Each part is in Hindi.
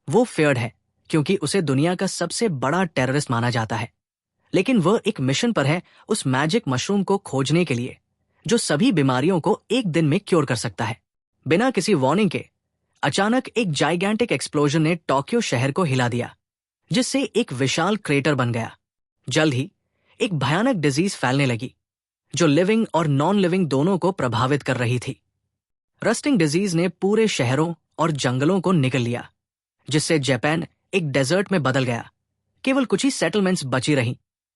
वो फेयर्ड है क्योंकि उसे दुनिया का सबसे बड़ा टेररिस्ट माना जाता है, लेकिन वह एक मिशन पर है उस मैजिक मशरूम को खोजने के लिए जो सभी बीमारियों को एक दिन में क्योर कर सकता है। बिना किसी वार्निंग के अचानक एक जाइगैंटिक एक्सप्लोजन ने टोक्यो शहर को हिला दिया, जिससे एक विशाल क्रेटर बन गया। जल्द ही एक भयानक डिजीज फैलने लगी जो लिविंग और नॉन लिविंग दोनों को प्रभावित कर रही थी। रस्टिंग डिजीज ने पूरे शहरों और जंगलों को निगल लिया, जिससे जापान एक डेजर्ट में बदल गया। केवल कुछ ही सेटलमेंट्स बची रहीं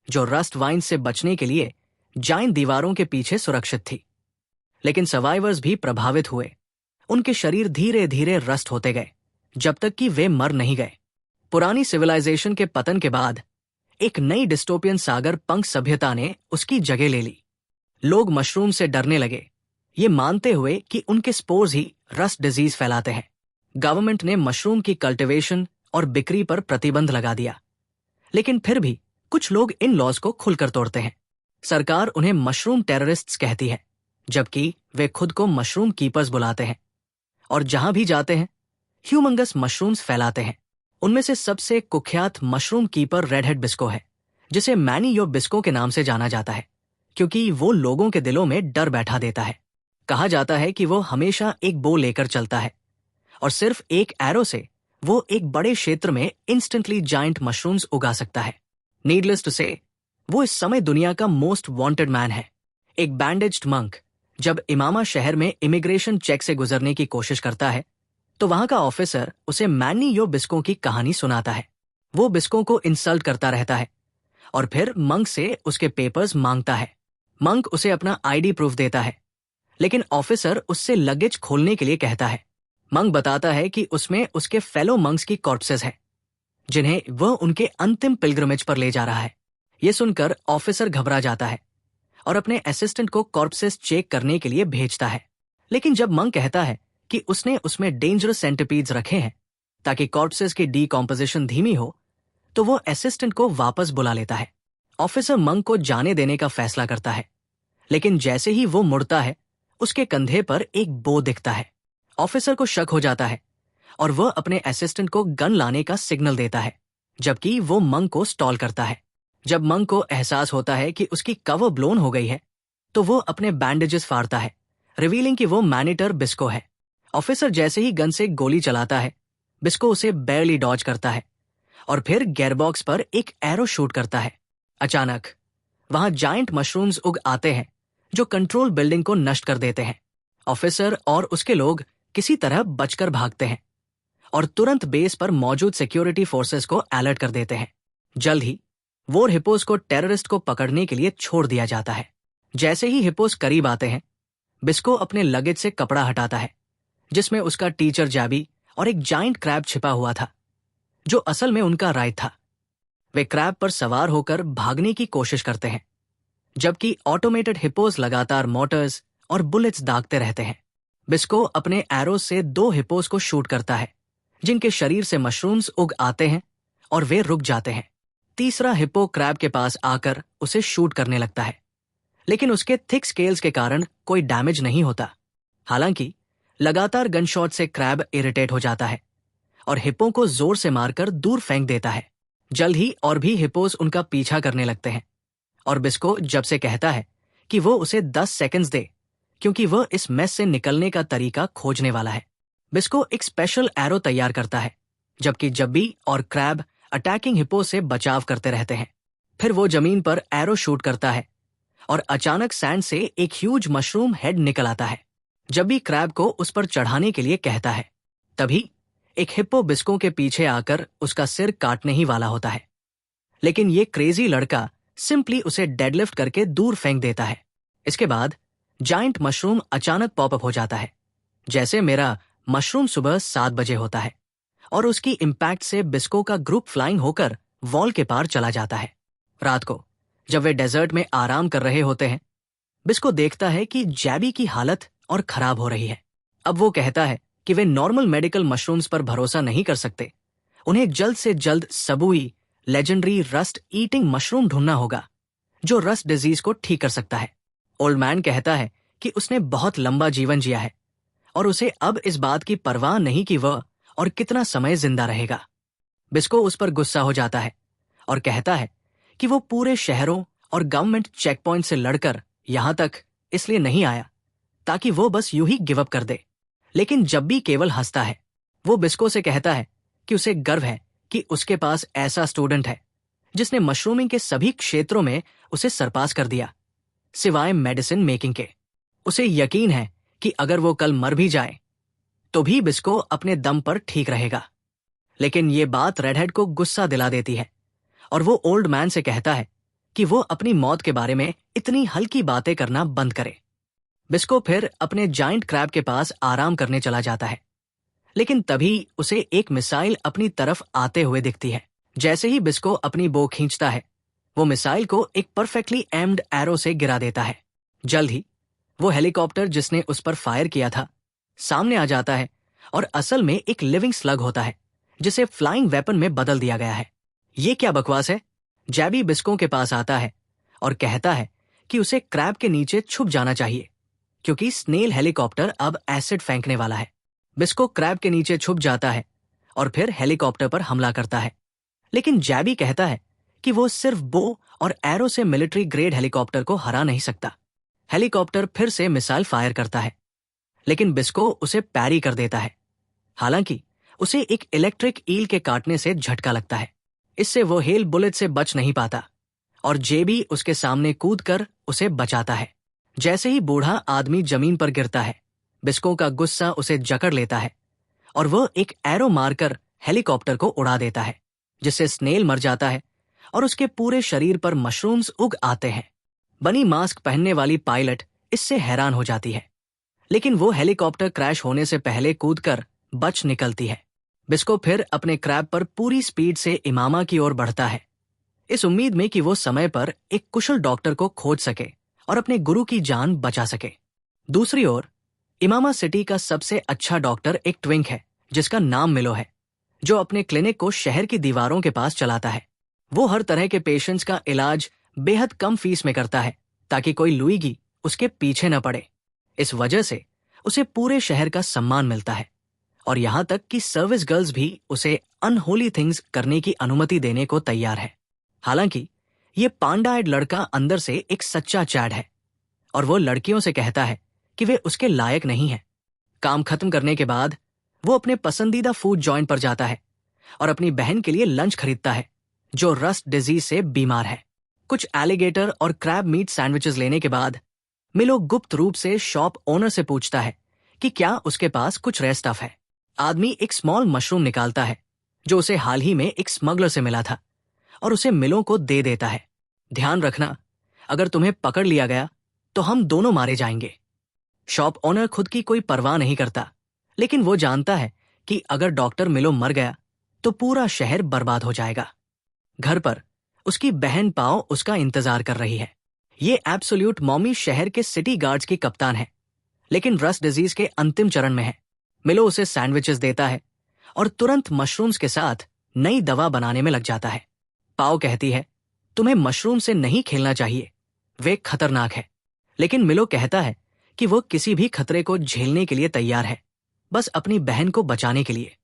जो रस्ट वाइन से बचने के लिए जाइन दीवारों के पीछे सुरक्षित थी। लेकिन सर्वाइवर्स भी प्रभावित हुए। उनके शरीर धीरे धीरे रस्ट होते गए जब तक कि वे मर नहीं गए। पुरानी सिविलाइजेशन के पतन के बाद एक नई डिस्टोपियन सागर पंख सभ्यता ने उसकी जगह ले ली। लोग मशरूम से डरने लगे, ये मानते हुए कि उनके स्पोर्स ही रस्ट डिजीज फैलाते हैं। गवर्नमेंट ने मशरूम की कल्टीवेशन और बिक्री पर प्रतिबंध लगा दिया, लेकिन फिर भी कुछ लोग इन लॉज को खुलकर तोड़ते हैं। सरकार उन्हें मशरूम टेररिस्ट्स कहती है, जबकि वे खुद को मशरूम कीपर्स बुलाते हैं और जहां भी जाते हैं ह्यूमंगस मशरूम्स फैलाते हैं। उनमें से सबसे कुख्यात मशरूम कीपर रेड हेड बिस्को है, जिसे मैनी यो बिस्को के नाम से जाना जाता है क्योंकि वो लोगों के दिलों में डर बैठा देता है। कहा जाता है कि वो हमेशा एक बो लेकर चलता है और सिर्फ एक एरो से वो एक बड़े क्षेत्र में इंस्टेंटली जायंट मशरूम्स उगा सकता है। नीडलेस टू से, वो इस समय दुनिया का मोस्ट वांटेड मैन है। एक बैंडेज्ड मंक जब इमामा शहर में इमिग्रेशन चेक से गुजरने की कोशिश करता है तो वहां का ऑफिसर उसे मैनी यो बिस्को की कहानी सुनाता है। वो बिस्को को इंसल्ट करता रहता है और फिर मंक से उसके पेपर्स मांगता है। मंक उसे अपना आईडी प्रूफ देता है, लेकिन ऑफिसर उससे लगेज खोलने के लिए कहता है। मंक बताता है कि उसमें उसके फेलो मंक्स की कॉर्प्सेस हैं, जिन्हें वह उनके अंतिम पिलग्रिमेज पर ले जा रहा है। यह सुनकर ऑफिसर घबरा जाता है और अपने असिस्टेंट को कॉर्प्सेस चेक करने के लिए भेजता है। लेकिन जब मंक कहता है कि उसने उसमें डेंजरस सेंटिपीड्स रखे हैं ताकि कॉर्प्सेस की डीकॉम्पोजिशन धीमी हो, तो वो असिस्टेंट को वापस बुला लेता है। ऑफिसर मंक को जाने देने का फैसला करता है, लेकिन जैसे ही वो मुड़ता है उसके कंधे पर एक बो दिखता है। ऑफिसर को शक हो जाता है और वह अपने असिस्टेंट को गन लाने का सिग्नल देता है, जबकि वो मंक को स्टॉल करता है। जब मंक को एहसास होता है कि उसकी कवर ब्लोन हो गई है, तो वो अपने बैंडेजेस फाड़ता है, रिवीलिंग कि वो मैनेटर बिस्को है। ऑफिसर जैसे ही गन से गोली चलाता है, बिस्को उसे बैरली डॉज करता है और फिर गेयरबॉक्स पर एक एरो शूट करता है। अचानक वहां जायंट मशरूम्स उग आते हैं जो कंट्रोल बिल्डिंग को नष्ट कर देते हैं। ऑफिसर और उसके लोग किसी तरह बचकर भागते हैं और तुरंत बेस पर मौजूद सिक्योरिटी फोर्सेस को अलर्ट कर देते हैं। जल्द ही वोर हिप्पोस को टेररिस्ट को पकड़ने के लिए छोड़ दिया जाता है। जैसे ही हिप्पोस करीब आते हैं, बिस्को अपने लगेज से कपड़ा हटाता है, जिसमें उसका टीचर जैबी और एक जायंट क्रैब छिपा हुआ था, जो असल में उनका राइड था। वे क्रैब पर सवार होकर भागने की कोशिश करते हैं, जबकि ऑटोमेटेड हिप्पोस लगातार मोटर्स और बुलेट्स दागते रहते हैं। बिस्को अपने एरोस से 2 हिप्पोस को शूट करता है, जिनके शरीर से मशरूम्स उग आते हैं और वे रुक जाते हैं। तीसरा हिप्पो क्रैब के पास आकर उसे शूट करने लगता है, लेकिन उसके थिक स्केल्स के कारण कोई डैमेज नहीं होता। हालांकि लगातार गनशॉट से क्रैब इरिटेट हो जाता है और हिप्पो को जोर से मारकर दूर फेंक देता है। जल्द ही और भी हिप्पोस उनका पीछा करने लगते हैं और बिस्को जब से कहता है कि वो उसे 10 सेकंड्स दे, क्योंकि वह इस मेस से निकलने का तरीका खोजने वाला है। बिस्को एक स्पेशल एरो तैयार करता है, जबकि जब्बी और क्रैब अटैकिंग हिप्पो से बचाव करते रहते हैं। फिर वो जमीन पर एरो शूट करता है और अचानक सैंड से एक ह्यूज मशरूम हेड निकल आता है। जब्बी क्रैब को उस पर चढ़ाने के लिए कहता है, तभी एक हिप्पो बिस्को के पीछे आकर उसका सिर काटने ही वाला होता है, लेकिन ये क्रेजी लड़का सिंपली उसे डेडलिफ्ट करके दूर फेंक देता है। इसके बाद जायंट मशरूम अचानक पॉपअप हो जाता है, जैसे मेरा मशरूम सुबह 7 बजे होता है, और उसकी इम्पैक्ट से बिस्को का ग्रुप फ्लाइंग होकर वॉल के पार चला जाता है। रात को जब वे डेजर्ट में आराम कर रहे होते हैं, बिस्को देखता है कि जैबी की हालत और खराब हो रही है। अब वो कहता है कि वे नॉर्मल मेडिकल मशरूम्स पर भरोसा नहीं कर सकते, उन्हें जल्द से जल्द सबुई लेजेंडरी रस्ट ईटिंग मशरूम ढूंढना होगा जो रस्ट डिजीज को ठीक कर सकता है। ओल्ड मैन कहता है कि उसने बहुत लंबा जीवन जिया है और उसे अब इस बात की परवाह नहीं कि वह और कितना समय जिंदा रहेगा। बिस्को उस पर गुस्सा हो जाता है और कहता है कि वो पूरे शहरों और गवर्नमेंट चेक पॉइंट से लड़कर यहां तक इसलिए नहीं आया ताकि वो बस यूं ही गिव अप कर दे। लेकिन जब भी केवल हंसता है, वो बिस्को से कहता है कि उसे गर्व है कि उसके पास ऐसा स्टूडेंट है जिसने मशरूमिंग के सभी क्षेत्रों में उसे सरपास कर दिया, सिवाय मेडिसिन मेकिंग के। उसे यकीन है कि अगर वो कल मर भी जाए तो भी बिस्को अपने दम पर ठीक रहेगा। लेकिन ये बात रेडहेड को गुस्सा दिला देती है और वो ओल्ड मैन से कहता है कि वो अपनी मौत के बारे में इतनी हल्की बातें करना बंद करे। बिस्को फिर अपने जाइंट क्रैब के पास आराम करने चला जाता है, लेकिन तभी उसे एक मिसाइल अपनी तरफ आते हुए दिखती है। जैसे ही बिस्को अपनी बो खींचता है, वो मिसाइल को एक परफेक्टली एम्ड एरो से गिरा देता है। जल्द ही वो हेलीकॉप्टर जिसने उस पर फायर किया था सामने आ जाता है और असल में एक लिविंग स्लग होता है जिसे फ्लाइंग वेपन में बदल दिया गया है। ये क्या बकवास है? जैबी बिस्को के पास आता है और कहता है कि उसे क्रैब के नीचे छुप जाना चाहिए क्योंकि स्नेल हेलीकॉप्टर अब एसिड फेंकने वाला है। बिस्को क्रैब के नीचे छुप जाता है और फिर हेलीकॉप्टर पर हमला करता है, लेकिन जैबी कहता है कि वो सिर्फ बो और एरो से मिलिट्री ग्रेड हेलीकॉप्टर को हरा नहीं सकता। हेलीकॉप्टर फिर से मिसाइल फायर करता है, लेकिन बिस्को उसे पैरी कर देता है। हालांकि उसे एक इलेक्ट्रिक ईल के काटने से झटका लगता है। इससे वो हेल बुलेट से बच नहीं पाता और जेबी उसके सामने कूदकर उसे बचाता है। जैसे ही बूढ़ा आदमी जमीन पर गिरता है, बिस्को का गुस्सा उसे जकड़ लेता है और वह एक एरो मारकर हेलीकॉप्टर को उड़ा देता है, जिससे स्नेल मर जाता है और उसके पूरे शरीर पर मशरूम्स उग आते हैं। बनी मास्क पहनने वाली पायलट इससे हैरान हो जाती है, लेकिन वो हेलीकॉप्टर क्रैश होने से पहले कूदकर बच निकलती है। बिस्को फिर अपने क्रैब पर पूरी स्पीड से इमामा की ओर बढ़ता है, इस उम्मीद में कि वो समय पर एक कुशल डॉक्टर को खोज सके और अपने गुरु की जान बचा सके। दूसरी ओर इमामा सिटी का सबसे अच्छा डॉक्टर एक ट्विंक है जिसका नाम मिलो है, जो अपने क्लिनिक को शहर की दीवारों के पास चलाता है। वो हर तरह के पेशेंट्स का इलाज बेहद कम फीस में करता है ताकि कोई लुईगी उसके पीछे न पड़े। इस वजह से उसे पूरे शहर का सम्मान मिलता है और यहां तक कि सर्विस गर्ल्स भी उसे अनहोली थिंग्स करने की अनुमति देने को तैयार है। हालांकि ये पांडा-आइड लड़का अंदर से एक सच्चा चैड है और वो लड़कियों से कहता है कि वे उसके लायक नहीं हैं। काम खत्म करने के बाद वो अपने पसंदीदा फूड जॉइंट पर जाता है और अपनी बहन के लिए लंच खरीदता है जो रस्ट डिजीज से बीमार है। कुछ एलिगेटर और क्रैब मीट सैंडविचेस लेने के बाद मिलो गुप्त रूप से शॉप ओनर से पूछता है कि क्या उसके पास कुछ रेयर स्टफ है। आदमी एक स्मॉल मशरूम निकालता है जो उसे हाल ही में एक स्मगलर से मिला था और उसे मिलो को दे देता है। ध्यान रखना, अगर तुम्हें पकड़ लिया गया तो हम दोनों मारे जाएंगे। शॉप ओनर खुद की कोई परवाह नहीं करता, लेकिन वो जानता है कि अगर डॉक्टर मिलो मर गया तो पूरा शहर बर्बाद हो जाएगा। घर पर उसकी बहन पाओ उसका इंतजार कर रही है। ये एब्सोल्यूट मॉमी शहर के सिटी गार्ड्स की कप्तान है, लेकिन रस्ट डिजीज के अंतिम चरण में है। मिलो उसे सैंडविचेस देता है और तुरंत मशरूम्स के साथ नई दवा बनाने में लग जाता है। पाओ कहती है, तुम्हें मशरूम से नहीं खेलना चाहिए, वे खतरनाक है। लेकिन मिलो कहता है कि वो किसी भी खतरे को झेलने के लिए तैयार है, बस अपनी बहन को बचाने के लिए।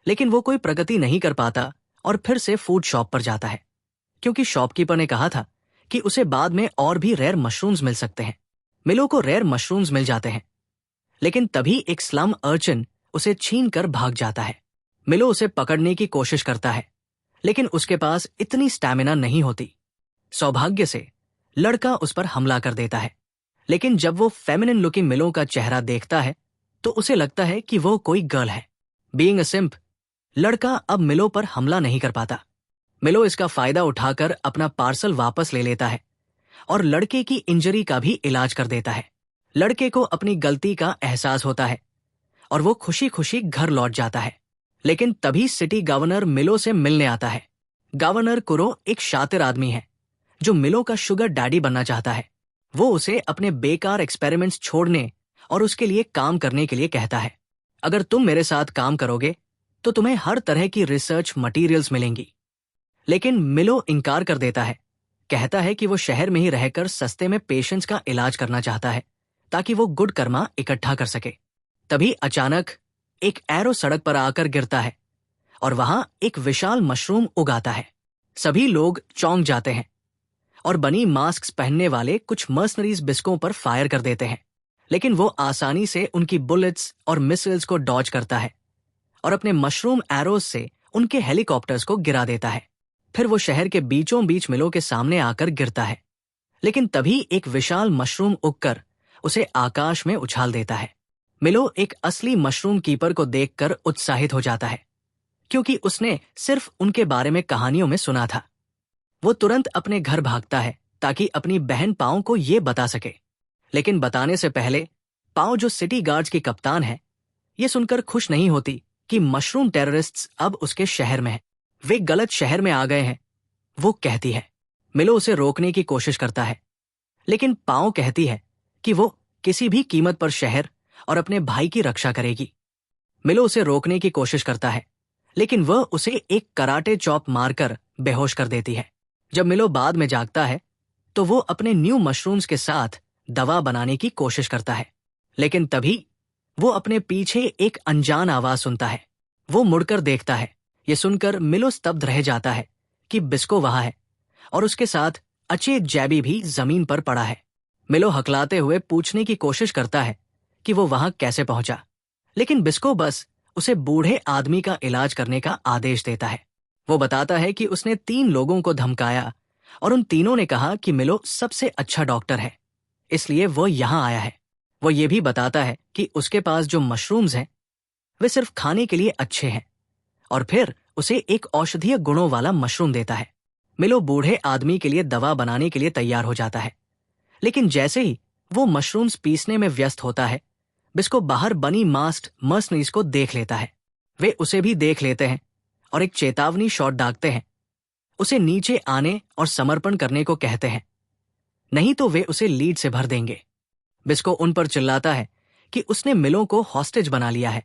लेकिन वो कोई प्रगति नहीं कर पाता और फिर से फूड शॉप पर जाता है, क्योंकि शॉपकीपर ने कहा था कि उसे बाद में और भी रेयर मशरूम्स मिल सकते हैं। मिलो को रेयर मशरूम्स मिल जाते हैं, लेकिन तभी एक स्लम अर्चिन उसे छीन कर भाग जाता है। मिलो उसे पकड़ने की कोशिश करता है, लेकिन उसके पास इतनी स्टैमिना नहीं होती। सौभाग्य से लड़का उस पर हमला कर देता है, लेकिन जब वो फेमिनिन लुकिंग मिलो का चेहरा देखता है तो उसे लगता है कि वो कोई गर्ल है। बीइंग अ सिंप, लड़का अब मिलो पर हमला नहीं कर पाता। मिलो इसका फायदा उठाकर अपना पार्सल वापस ले लेता है और लड़के की इंजरी का भी इलाज कर देता है। लड़के को अपनी गलती का एहसास होता है और वो खुशी खुशी घर लौट जाता है। लेकिन तभी सिटी गवर्नर मिलो से मिलने आता है। गवर्नर कुरो एक शातिर आदमी है जो मिलो का शुगर डैडी बनना चाहता है। वो उसे अपने बेकार एक्सपेरिमेंट्स छोड़ने और उसके लिए काम करने के लिए कहता है। अगर तुम मेरे साथ काम करोगे तो तुम्हें हर तरह की रिसर्च मटेरियल्स मिलेंगी। लेकिन मिलो इनकार कर देता है, कहता है कि वो शहर में ही रहकर सस्ते में पेशेंट्स का इलाज करना चाहता है ताकि वो गुड कर्मा इकट्ठा कर सके। तभी अचानक एक एरो सड़क पर आकर गिरता है और वहां एक विशाल मशरूम उगाता है। सभी लोग चौंक जाते हैं और बनी मास्क पहनने वाले कुछ मर्सनरीज बिस्कों पर फायर कर देते हैं, लेकिन वो आसानी से उनकी बुलेट्स और मिसाइल्स को डॉज करता है और अपने मशरूम एरोज से उनके हेलीकॉप्टर्स को गिरा देता है। फिर वो शहर के बीचों बीच मिलो के सामने आकर गिरता है, लेकिन तभी एक विशाल मशरूम उगकर उसे आकाश में उछाल देता है। मिलो एक असली मशरूम कीपर को देखकर उत्साहित हो जाता है, क्योंकि उसने सिर्फ उनके बारे में कहानियों में सुना था। वो तुरंत अपने घर भागता है ताकि अपनी बहन पाओ को ये बता सके, लेकिन बताने से पहले पाओ, जो सिटी गार्ड्स की कप्तान है, ये सुनकर खुश नहीं होती कि मशरूम टेररिस्ट्स अब उसके शहर में हैं। वे गलत शहर में आ गए हैं, वो कहती है। मिलो उसे रोकने की कोशिश करता है, लेकिन पाओ कहती है कि वो किसी भी कीमत पर शहर और अपने भाई की रक्षा करेगी। मिलो उसे रोकने की कोशिश करता है, लेकिन वह उसे एक कराटे चॉप मारकर बेहोश कर देती है। जब मिलो बाद में जागता है तो वो अपने न्यू मशरूम्स के साथ दवा बनाने की कोशिश करता है, लेकिन तभी वो अपने पीछे एक अनजान आवाज सुनता है। वो मुड़कर देखता है। ये सुनकर मिलो स्तब्ध रह जाता है कि बिस्को वहां है और उसके साथ अचेत जैबी भी जमीन पर पड़ा है। मिलो हकलाते हुए पूछने की कोशिश करता है कि वो वहां कैसे पहुंचा, लेकिन बिस्को बस उसे बूढ़े आदमी का इलाज करने का आदेश देता है। वो बताता है कि उसने 3 लोगों को धमकाया और उन तीनों ने कहा कि मिलो सबसे अच्छा डॉक्टर है, इसलिए वो यहां आया है। वो ये भी बताता है कि उसके पास जो मशरूम्स हैं वे सिर्फ खाने के लिए अच्छे हैं, और फिर उसे एक औषधीय गुणों वाला मशरूम देता है। मिलो बूढ़े आदमी के लिए दवा बनाने के लिए तैयार हो जाता है, लेकिन जैसे ही वो मशरूम्स पीसने में व्यस्त होता है, बिस्को बाहर बनी मास्क्ड मर्सनरीज को देख लेता है। वे उसे भी देख लेते हैं और एक चेतावनी शॉट दागते हैं। उसे नीचे आने और समर्पण करने को कहते हैं, नहीं तो वे उसे लीड से भर देंगे। बिस्को उन पर चिल्लाता है कि उसने मिलो को हॉस्टेज बना लिया है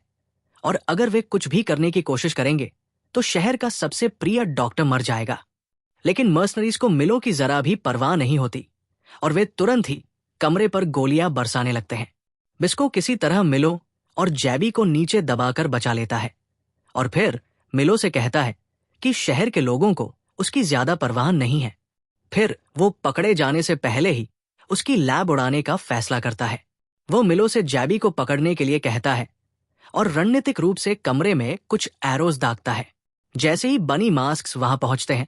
और अगर वे कुछ भी करने की कोशिश करेंगे तो शहर का सबसे प्रिय डॉक्टर मर जाएगा। लेकिन मर्सनरीज को मिलो की जरा भी परवाह नहीं होती और वे तुरंत ही कमरे पर गोलियां बरसाने लगते हैं। बिस्को किसी तरह मिलो और जैबी को नीचे दबाकर बचा लेता है और फिर मिलो से कहता है कि शहर के लोगों को उसकी ज्यादा परवाह नहीं है। फिर वो पकड़े जाने से पहले ही उसकी लैब उड़ाने का फैसला करता है। वो मिलो से जैबी को पकड़ने के लिए कहता है और रणनीतिक रूप से कमरे में कुछ एरोज दागता है। जैसे ही बनी मास्क्स वहां पहुंचते हैं,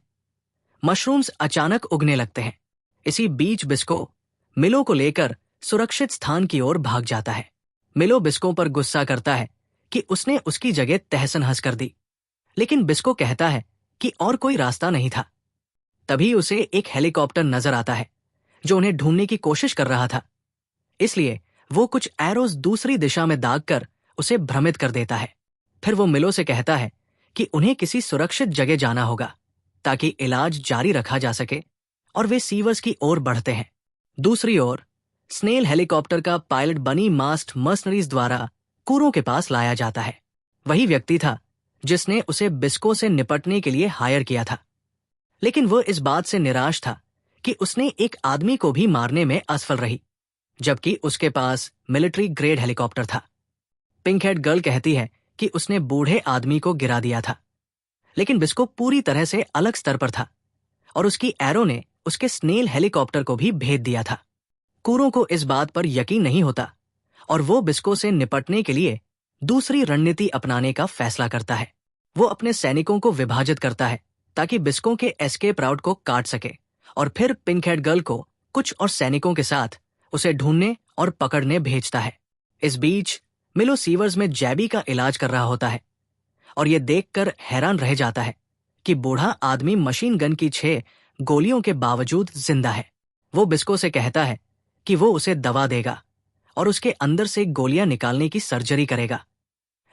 मशरूम्स अचानक उगने लगते हैं। इसी बीच बिस्को मिलो को लेकर सुरक्षित स्थान की ओर भाग जाता है। मिलो बिस्को पर गुस्सा करता है कि उसने उसकी जगह तहस-नहस कर दी, लेकिन बिस्को कहता है कि और कोई रास्ता नहीं था। तभी उसे एक हेलीकॉप्टर नजर आता है जो उन्हें ढूंढने की कोशिश कर रहा था, इसलिए वो कुछ एरोज दूसरी दिशा में दागकर उसे भ्रमित कर देता है। फिर वो मिलो से कहता है कि उन्हें किसी सुरक्षित जगह जाना होगा ताकि इलाज जारी रखा जा सके, और वे सीवर्स की ओर बढ़ते हैं। दूसरी ओर स्नेल हेलीकॉप्टर का पायलट बनी मास्क्ड मर्सनरीज द्वारा कूरों के पास लाया जाता है। वही व्यक्ति था जिसने उसे बिस्को से निपटने के लिए हायर किया था, लेकिन वह इस बात से निराश था कि उसने एक आदमी को भी मारने में असफल रही, जबकि उसके पास मिलिट्री ग्रेड हेलीकॉप्टर था। पिंकहेड गर्ल कहती है कि उसने बूढ़े आदमी को गिरा दिया था, लेकिन बिस्को पूरी तरह से अलग स्तर पर था और उसकी एरो ने उसके स्नेल हेलीकॉप्टर को भी भेद दिया था। कूरों को इस बात पर यकीन नहीं होता और वो बिस्को से निपटने के लिए दूसरी रणनीति अपनाने का फैसला करता है। वो अपने सैनिकों को विभाजित करता है ताकि बिस्को के एस्केप राउट को काट सके, और फिर पिंकहेड गर्ल को कुछ और सैनिकों के साथ उसे ढूंढने और पकड़ने भेजता है। इस बीच मिलो सीवर्स में जैबी का इलाज कर रहा होता है और ये देखकर हैरान रह जाता है कि बूढ़ा आदमी मशीन गन की 6 गोलियों के बावजूद जिंदा है। वो बिस्को से कहता है कि वो उसे दवा देगा और उसके अंदर से गोलियां निकालने की सर्जरी करेगा,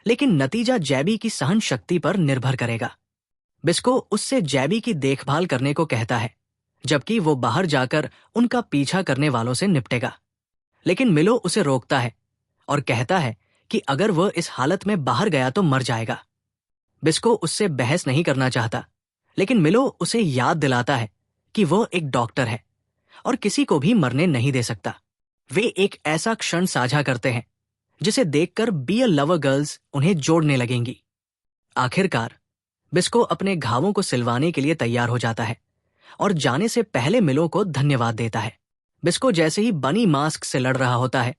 लेकिन नतीजा जैबी की सहन शक्ति पर निर्भर करेगा। बिस्को उससे जैबी की देखभाल करने को कहता है, जबकि वो बाहर जाकर उनका पीछा करने वालों से निपटेगा। लेकिन मिलो उसे रोकता है और कहता है कि अगर वह इस हालत में बाहर गया तो मर जाएगा। बिस्को उससे बहस नहीं करना चाहता, लेकिन मिलो उसे याद दिलाता है कि वह एक डॉक्टर है और किसी को भी मरने नहीं दे सकता। वे एक ऐसा क्षण साझा करते हैं जिसे देखकर बियर लवर गर्ल्स उन्हें जोड़ने लगेंगी। आखिरकार बिस्को अपने घावों को सिलवाने के लिए तैयार हो जाता है और जाने से पहले मिलो को धन्यवाद देता है। बिस्को जैसे ही बनी मास्क से लड़ रहा होता है,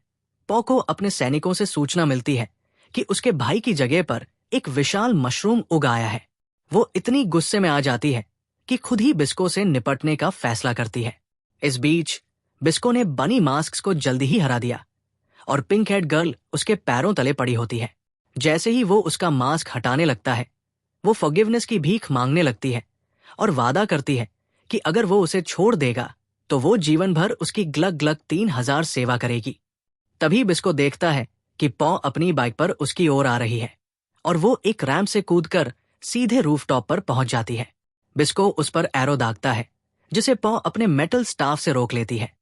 पॉ को अपने सैनिकों से सूचना मिलती है कि उसके भाई की जगह पर एक विशाल मशरूम उग आया है। वो इतनी गुस्से में आ जाती है कि खुद ही बिस्को से निपटने का फैसला करती है। इस बीच बिस्को ने बनी मास्क को जल्दी ही हरा दिया और पिंक हेड गर्ल उसके पैरों तले पड़ी होती है। जैसे ही वो उसका मास्क हटाने लगता है, वो फॉरगिवनेस की भीख मांगने लगती है और वादा करती है कि अगर वो उसे छोड़ देगा तो वो जीवन भर उसकी ग्लग ग्लग 3000 सेवा करेगी। तभी बिस्को देखता है कि पॉ अपनी बाइक पर उसकी ओर आ रही है और वो एक रैंप से कूदकर सीधे रूफटॉप पर पहुंच जाती है। बिस्को उस पर एरो दागता है, जिसे पॉ अपने मेटल स्टाफ से रोक लेती है।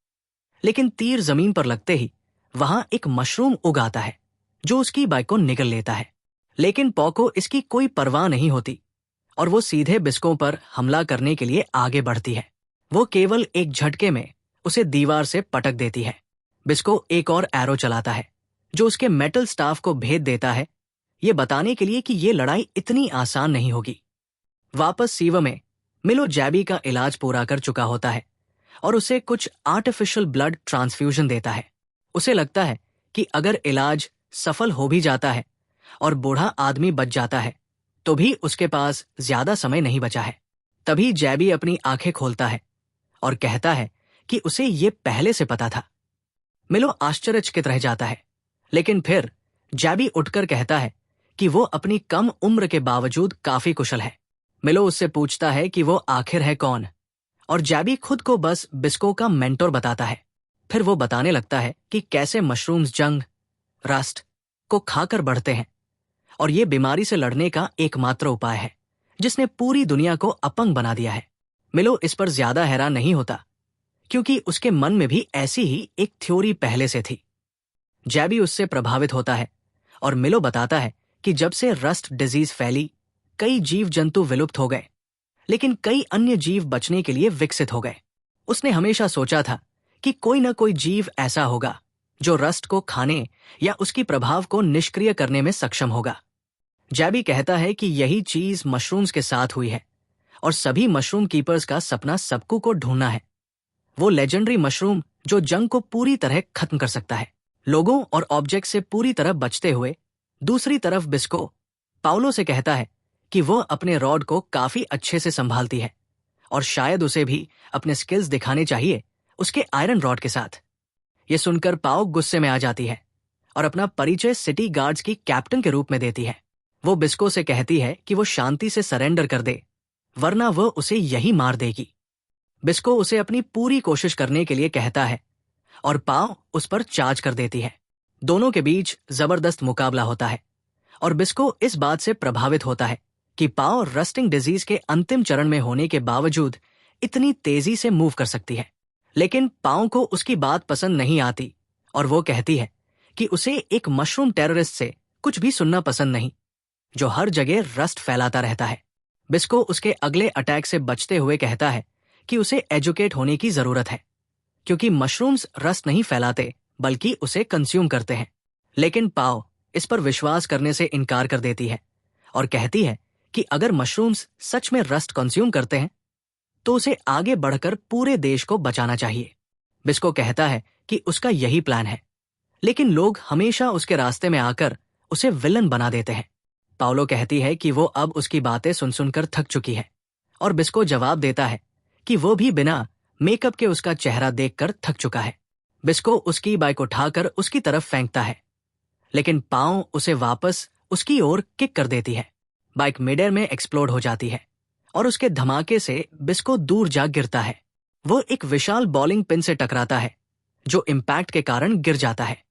लेकिन तीर जमीन पर लगते ही वहां एक मशरूम उग आता है जो उसकी बाइक को निगल लेता है। लेकिन पॉ को इसकी कोई परवाह नहीं होती और वो सीधे बिस्को पर हमला करने के लिए आगे बढ़ती है। वो केवल एक झटके में उसे दीवार से पटक देती है। बिस्को एक और एरो चलाता है जो उसके मेटल स्टाफ को भेद देता है, ये बताने के लिए कि ये लड़ाई इतनी आसान नहीं होगी। वापस सीवर में मिलो जैबी का इलाज पूरा कर चुका होता है और उसे कुछ आर्टिफिशियल ब्लड ट्रांसफ्यूजन देता है। उसे लगता है कि अगर इलाज सफल हो भी जाता है और बूढ़ा आदमी बच जाता है तो भी उसके पास ज्यादा समय नहीं बचा है। तभी जैबी अपनी आंखें खोलता है और कहता है कि उसे ये पहले से पता था। मिलो आश्चर्यचकित रह जाता है, लेकिन फिर जैबी उठकर कहता है कि वो अपनी कम उम्र के बावजूद काफी कुशल है। मिलो उससे पूछता है कि वो आखिर है कौन, और जैबी खुद को बस बिस्को का मेंटोर बताता है। फिर वो बताने लगता है कि कैसे मशरूम्स जंग, रस्ट को खाकर बढ़ते हैं और ये बीमारी से लड़ने का एकमात्र उपाय है जिसने पूरी दुनिया को अपंग बना दिया है। मिलो इस पर ज्यादा हैरान नहीं होता क्योंकि उसके मन में भी ऐसी ही एक थ्योरी पहले से थी। जैबी उससे प्रभावित होता है और मिलो बताता है कि जब से रस्ट डिजीज फैली, कई जीव जंतु विलुप्त हो गए, लेकिन कई अन्य जीव बचने के लिए विकसित हो गए। उसने हमेशा सोचा था कि कोई न कोई जीव ऐसा होगा जो रस्ट को खाने या उसकी प्रभाव को निष्क्रिय करने में सक्षम होगा। जैबी कहता है कि यही चीज मशरूम्स के साथ हुई है और सभी मशरूम कीपर्स का सपना सबकू को ढूंढना है। वो लेजेंडरी मशरूम जो जंग को पूरी तरह खत्म कर सकता है, लोगों और ऑब्जेक्ट से पूरी तरह बचते हुए। दूसरी तरफ बिस्को पाउलो से कहता है कि वह अपने रॉड को काफी अच्छे से संभालती है और शायद उसे भी अपने स्किल्स दिखाने चाहिए उसके आयरन रॉड के साथ। ये सुनकर पाओ गुस्से में आ जाती है और अपना परिचय सिटी गार्ड्स की कैप्टन के रूप में देती है। वो बिस्को से कहती है कि वो शांति से सरेंडर कर दे, वरना वह उसे यही मार देगी। बिस्को उसे अपनी पूरी कोशिश करने के लिए कहता है और पाओ उस पर चार्ज कर देती है। दोनों के बीच जबरदस्त मुकाबला होता है और बिस्को इस बात से प्रभावित होता है कि पाओ रस्टिंग डिजीज के अंतिम चरण में होने के बावजूद इतनी तेजी से मूव कर सकती है। लेकिन पाओ को उसकी बात पसंद नहीं आती और वो कहती है कि उसे एक मशरूम टेररिस्ट से कुछ भी सुनना पसंद नहीं जो हर जगह रस्ट फैलाता रहता है। बिस्को उसके अगले अटैक से बचते हुए कहता है कि उसे एजुकेट होने की जरूरत है क्योंकि मशरूम्स रस्ट नहीं फैलाते बल्कि उसे कंज्यूम करते हैं। लेकिन पाओ इस पर विश्वास करने से इनकार कर देती है और कहती है कि अगर मशरूम्स सच में रस्ट कंज्यूम करते हैं तो उसे आगे बढ़कर पूरे देश को बचाना चाहिए। बिस्को कहता है कि उसका यही प्लान है, लेकिन लोग हमेशा उसके रास्ते में आकर उसे विलन बना देते हैं। पाउलो कहती है कि वो अब उसकी बातें सुन सुनकर थक चुकी है और बिस्को जवाब देता है कि वो भी बिना मेकअप के उसका चेहरा देखकर थक चुका है। बिस्को उसकी बाइक उठाकर उसकी तरफ फेंकता है, लेकिन पाँव उसे वापस उसकी ओर किक कर देती है। बाइक मिड एयर में एक्सप्लोड हो जाती है और उसके धमाके से बिस्को दूर जा गिरता है। वो एक विशाल बॉलिंग पिन से टकराता है जो इम्पैक्ट के कारण गिर जाता है।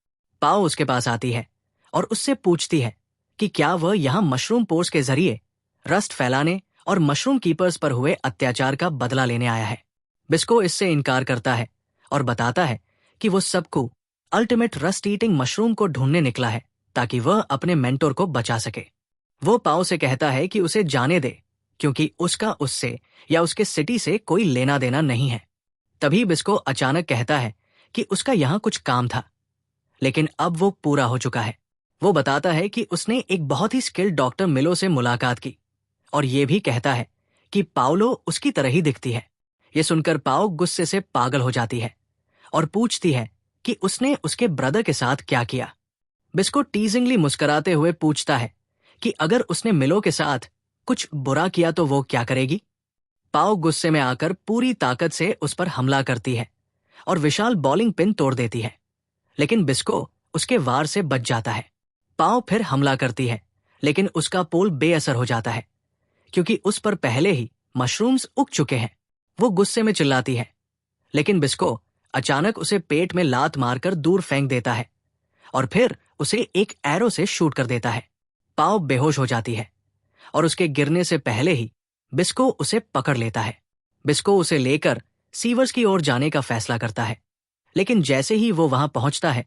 पाओ उसके पास आती है और उससे पूछती है कि क्या वह यहाँ मशरूम पोर्स के जरिए रस्ट फैलाने और मशरूम कीपर्स पर हुए अत्याचार का बदला लेने आया है। बिस्को इससे इनकार करता है और बताता है कि वो सबको अल्टीमेट रस्ट ईटिंग मशरूम को ढूंढने निकला है ताकि वह अपने मेंटोर को बचा सके। वो पाओ से कहता है कि उसे जाने दे क्योंकि उसका उससे या उसके सिटी से कोई लेना देना नहीं है। तभी बिस्को अचानक कहता है कि उसका यहाँ कुछ काम था, लेकिन अब वो पूरा हो चुका है। वो बताता है कि उसने एक बहुत ही स्किल्ड डॉक्टर मिलो से मुलाकात की और ये भी कहता है कि पाउलो उसकी तरह ही दिखती है। ये सुनकर पाओ गुस्से से पागल हो जाती है और पूछती है कि उसने उसके ब्रदर के साथ क्या किया। बिस्को टीजिंगली मुस्कुराते हुए पूछता है कि अगर उसने मिलो के साथ कुछ बुरा किया तो वो क्या करेगी। पाओ गुस्से में आकर पूरी ताकत से उस पर हमला करती है और विशाल बॉलिंग पिन तोड़ देती है, लेकिन बिस्को उसके वार से बच जाता है। पाओ फिर हमला करती है, लेकिन उसका पोल बेअसर हो जाता है क्योंकि उस पर पहले ही मशरूम्स उग चुके हैं। वो गुस्से में चिल्लाती है, लेकिन बिस्को अचानक उसे पेट में लात मारकर दूर फेंक देता है और फिर उसे एक एरो से शूट कर देता है। पाओ बेहोश हो जाती है और उसके गिरने से पहले ही बिस्को उसे पकड़ लेता है। बिस्को उसे लेकर सीवर्स की ओर जाने का फैसला करता है, लेकिन जैसे ही वो वहां पहुंचता है,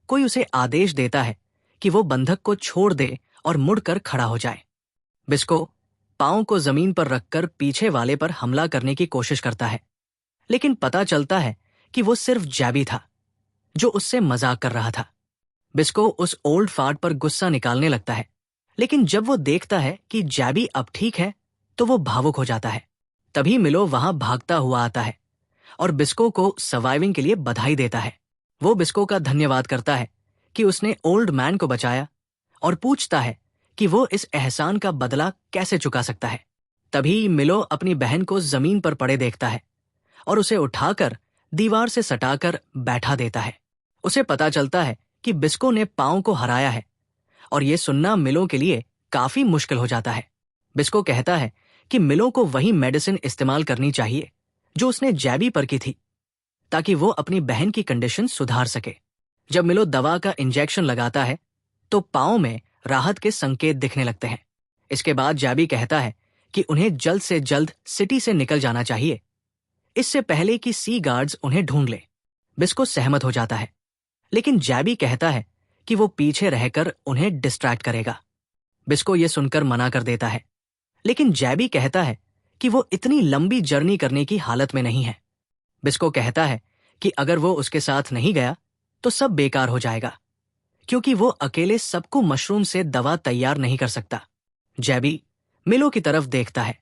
कोई उसे आदेश देता है कि वो बंधक को छोड़ दे और मुड़कर खड़ा हो जाए। बिस्को पांव को जमीन पर रखकर पीछे वाले पर हमला करने की कोशिश करता है, लेकिन पता चलता है कि वो सिर्फ जैबी था जो उससे मजाक कर रहा था। बिस्को उस ओल्ड फार्ट पर गुस्सा निकालने लगता है, लेकिन जब वो देखता है कि जैबी अब ठीक है तो वो भावुक हो जाता है। तभी मिलो वहां भागता हुआ आता है और बिस्को को सर्वाइविंग के लिए बधाई देता है। वो बिस्को का धन्यवाद करता है कि उसने ओल्ड मैन को बचाया और पूछता है कि वो इस एहसान का बदला कैसे चुका सकता है। तभी मिलो अपनी बहन को जमीन पर पड़े देखता है और उसे उठाकर दीवार से सटाकर बैठा देता है। उसे पता चलता है कि बिस्को ने पांव को हराया है और ये सुनना मिलो के लिए काफी मुश्किल हो जाता है। बिस्को कहता है कि मिलो को वही मेडिसिन इस्तेमाल करनी चाहिए जो उसने जैबी पर की थी, ताकि वो अपनी बहन की कंडीशन सुधार सके। जब मिलो दवा का इंजेक्शन लगाता है तो पांव में राहत के संकेत दिखने लगते हैं। इसके बाद जैबी कहता है कि उन्हें जल्द से जल्द सिटी से निकल जाना चाहिए, इससे पहले कि सी गार्ड्स उन्हें ढूंढ ले। बिस्को सहमत हो जाता है, लेकिन जैबी कहता है कि वो पीछे रहकर उन्हें डिस्ट्रैक्ट करेगा। बिस्को ये सुनकर मना कर देता है, लेकिन जैबी कहता है कि वो इतनी लंबी जर्नी करने की हालत में नहीं है। बिस्को कहता है कि अगर वो उसके साथ नहीं गया तो सब बेकार हो जाएगा, क्योंकि वो अकेले सबको मशरूम से दवा तैयार नहीं कर सकता। जैबी मिलो की तरफ देखता है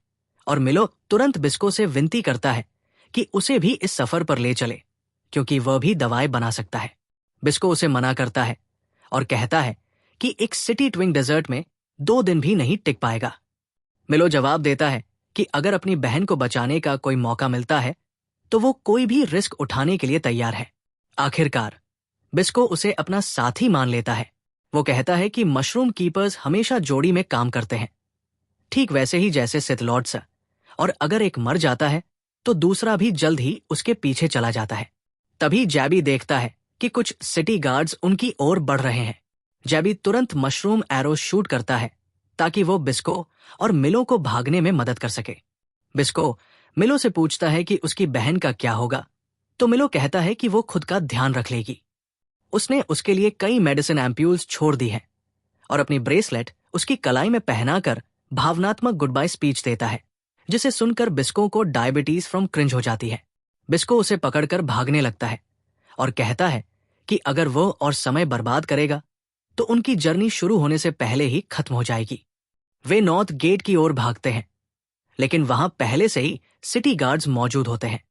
और मिलो तुरंत बिस्को से विनती करता है कि उसे भी इस सफर पर ले चले, क्योंकि वह भी दवाएं बना सकता है। बिस्को उसे मना करता है और कहता है कि एक सिटी ट्विंग डेजर्ट में 2 दिन भी नहीं टिक पाएगा। मिलो जवाब देता है कि अगर अपनी बहन को बचाने का कोई मौका मिलता है तो वो कोई भी रिस्क उठाने के लिए तैयार है। आखिरकार बिस्को उसे अपना साथी मान लेता है। वो कहता है कि मशरूम कीपर्स हमेशा जोड़ी में काम करते हैं, ठीक वैसे ही जैसे सिथ लॉर्ड्स, और अगर एक मर जाता है तो दूसरा भी जल्द ही उसके पीछे चला जाता है। तभी जैबी देखता है कि कुछ सिटी गार्ड्स उनकी ओर बढ़ रहे हैं। जैबी तुरंत मशरूम एरो शूट करता है ताकि वो बिस्को और मिलो को भागने में मदद कर सके। बिस्को मिलो से पूछता है कि उसकी बहन का क्या होगा, तो मिलो कहता है कि वो खुद का ध्यान रख लेगी। उसने उसके लिए कई मेडिसिन एम्प्यूल्स छोड़ दी है और अपनी ब्रेसलेट उसकी कलाई में पहनाकर भावनात्मक गुड बाय स्पीच देता है, जिसे सुनकर बिस्को को डायबिटीज फ्रॉम क्रिंज हो जाती है। बिस्को उसे पकड़कर भागने लगता है और कहता है कि अगर वो और समय बर्बाद करेगा तो उनकी जर्नी शुरू होने से पहले ही खत्म हो जाएगी। वे नॉर्थ गेट की ओर भागते हैं, लेकिन वहां पहले से ही सिटी गार्ड्स मौजूद होते हैं।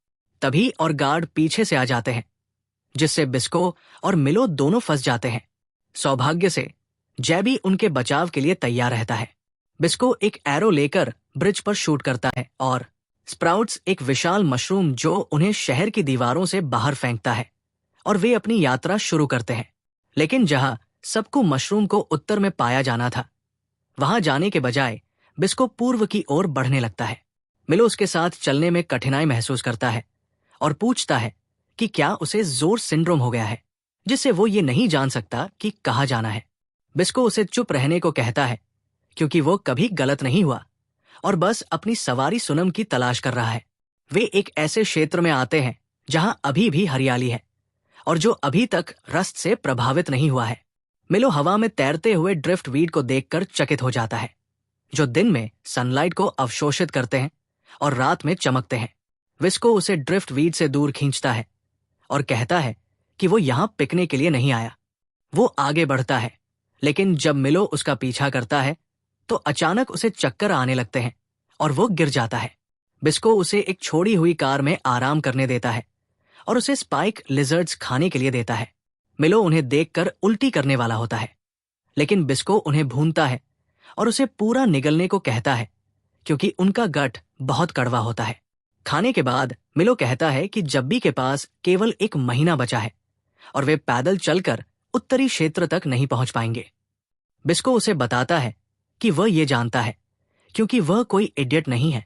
तभी और गार्ड पीछे से आ जाते हैं, जिससे बिस्को और मिलो दोनों फंस जाते हैं। सौभाग्य से जैबी उनके बचाव के लिए तैयार रहता है। बिस्को एक एरो लेकर ब्रिज पर शूट करता है और स्प्राउट्स एक विशाल मशरूम जो उन्हें शहर की दीवारों से बाहर फेंकता है और वे अपनी यात्रा शुरू करते हैं। लेकिन जहां सबको मशरूम को उत्तर में पाया जाना था, वहां जाने के बजाय बिस्को पूर्व की ओर बढ़ने लगता है। मिलो उसके साथ चलने में कठिनाई महसूस करता है और पूछता है कि क्या उसे जोर सिंड्रोम हो गया है, जिससे वो ये नहीं जान सकता कि कहाँ जाना है। बिस्को उसे चुप रहने को कहता है, क्योंकि वो कभी गलत नहीं हुआ और बस अपनी सवारी सुनम की तलाश कर रहा है। वे एक ऐसे क्षेत्र में आते हैं जहां अभी भी हरियाली है और जो अभी तक रस्ट से प्रभावित नहीं हुआ है। मिलो हवा में तैरते हुए ड्रिफ्ट वीड को देखकर चकित हो जाता है, जो दिन में सनलाइट को अवशोषित करते हैं और रात में चमकते हैं। विस्को उसे ड्रिफ्ट वीड से दूर खींचता है और कहता है कि वो यहां पिकने के लिए नहीं आया। वो आगे बढ़ता है, लेकिन जब मिलो उसका पीछा करता है तो अचानक उसे चक्कर आने लगते हैं और वो गिर जाता है। बिस्को उसे एक छोड़ी हुई कार में आराम करने देता है और उसे स्पाइक लिजर्ड्स खाने के लिए देता है। मिलो उन्हें देखकर उल्टी करने वाला होता है, लेकिन बिस्को उन्हें भूनता है और उसे पूरा निगलने को कहता है क्योंकि उनका गट बहुत कड़वा होता है। खाने के बाद मिलो कहता है कि जब्बी के पास केवल 1 महीना बचा है और वे पैदल चलकर उत्तरी क्षेत्र तक नहीं पहुंच पाएंगे। बिस्को उसे बताता है कि वह ये जानता है क्योंकि वह कोई इडियट नहीं है।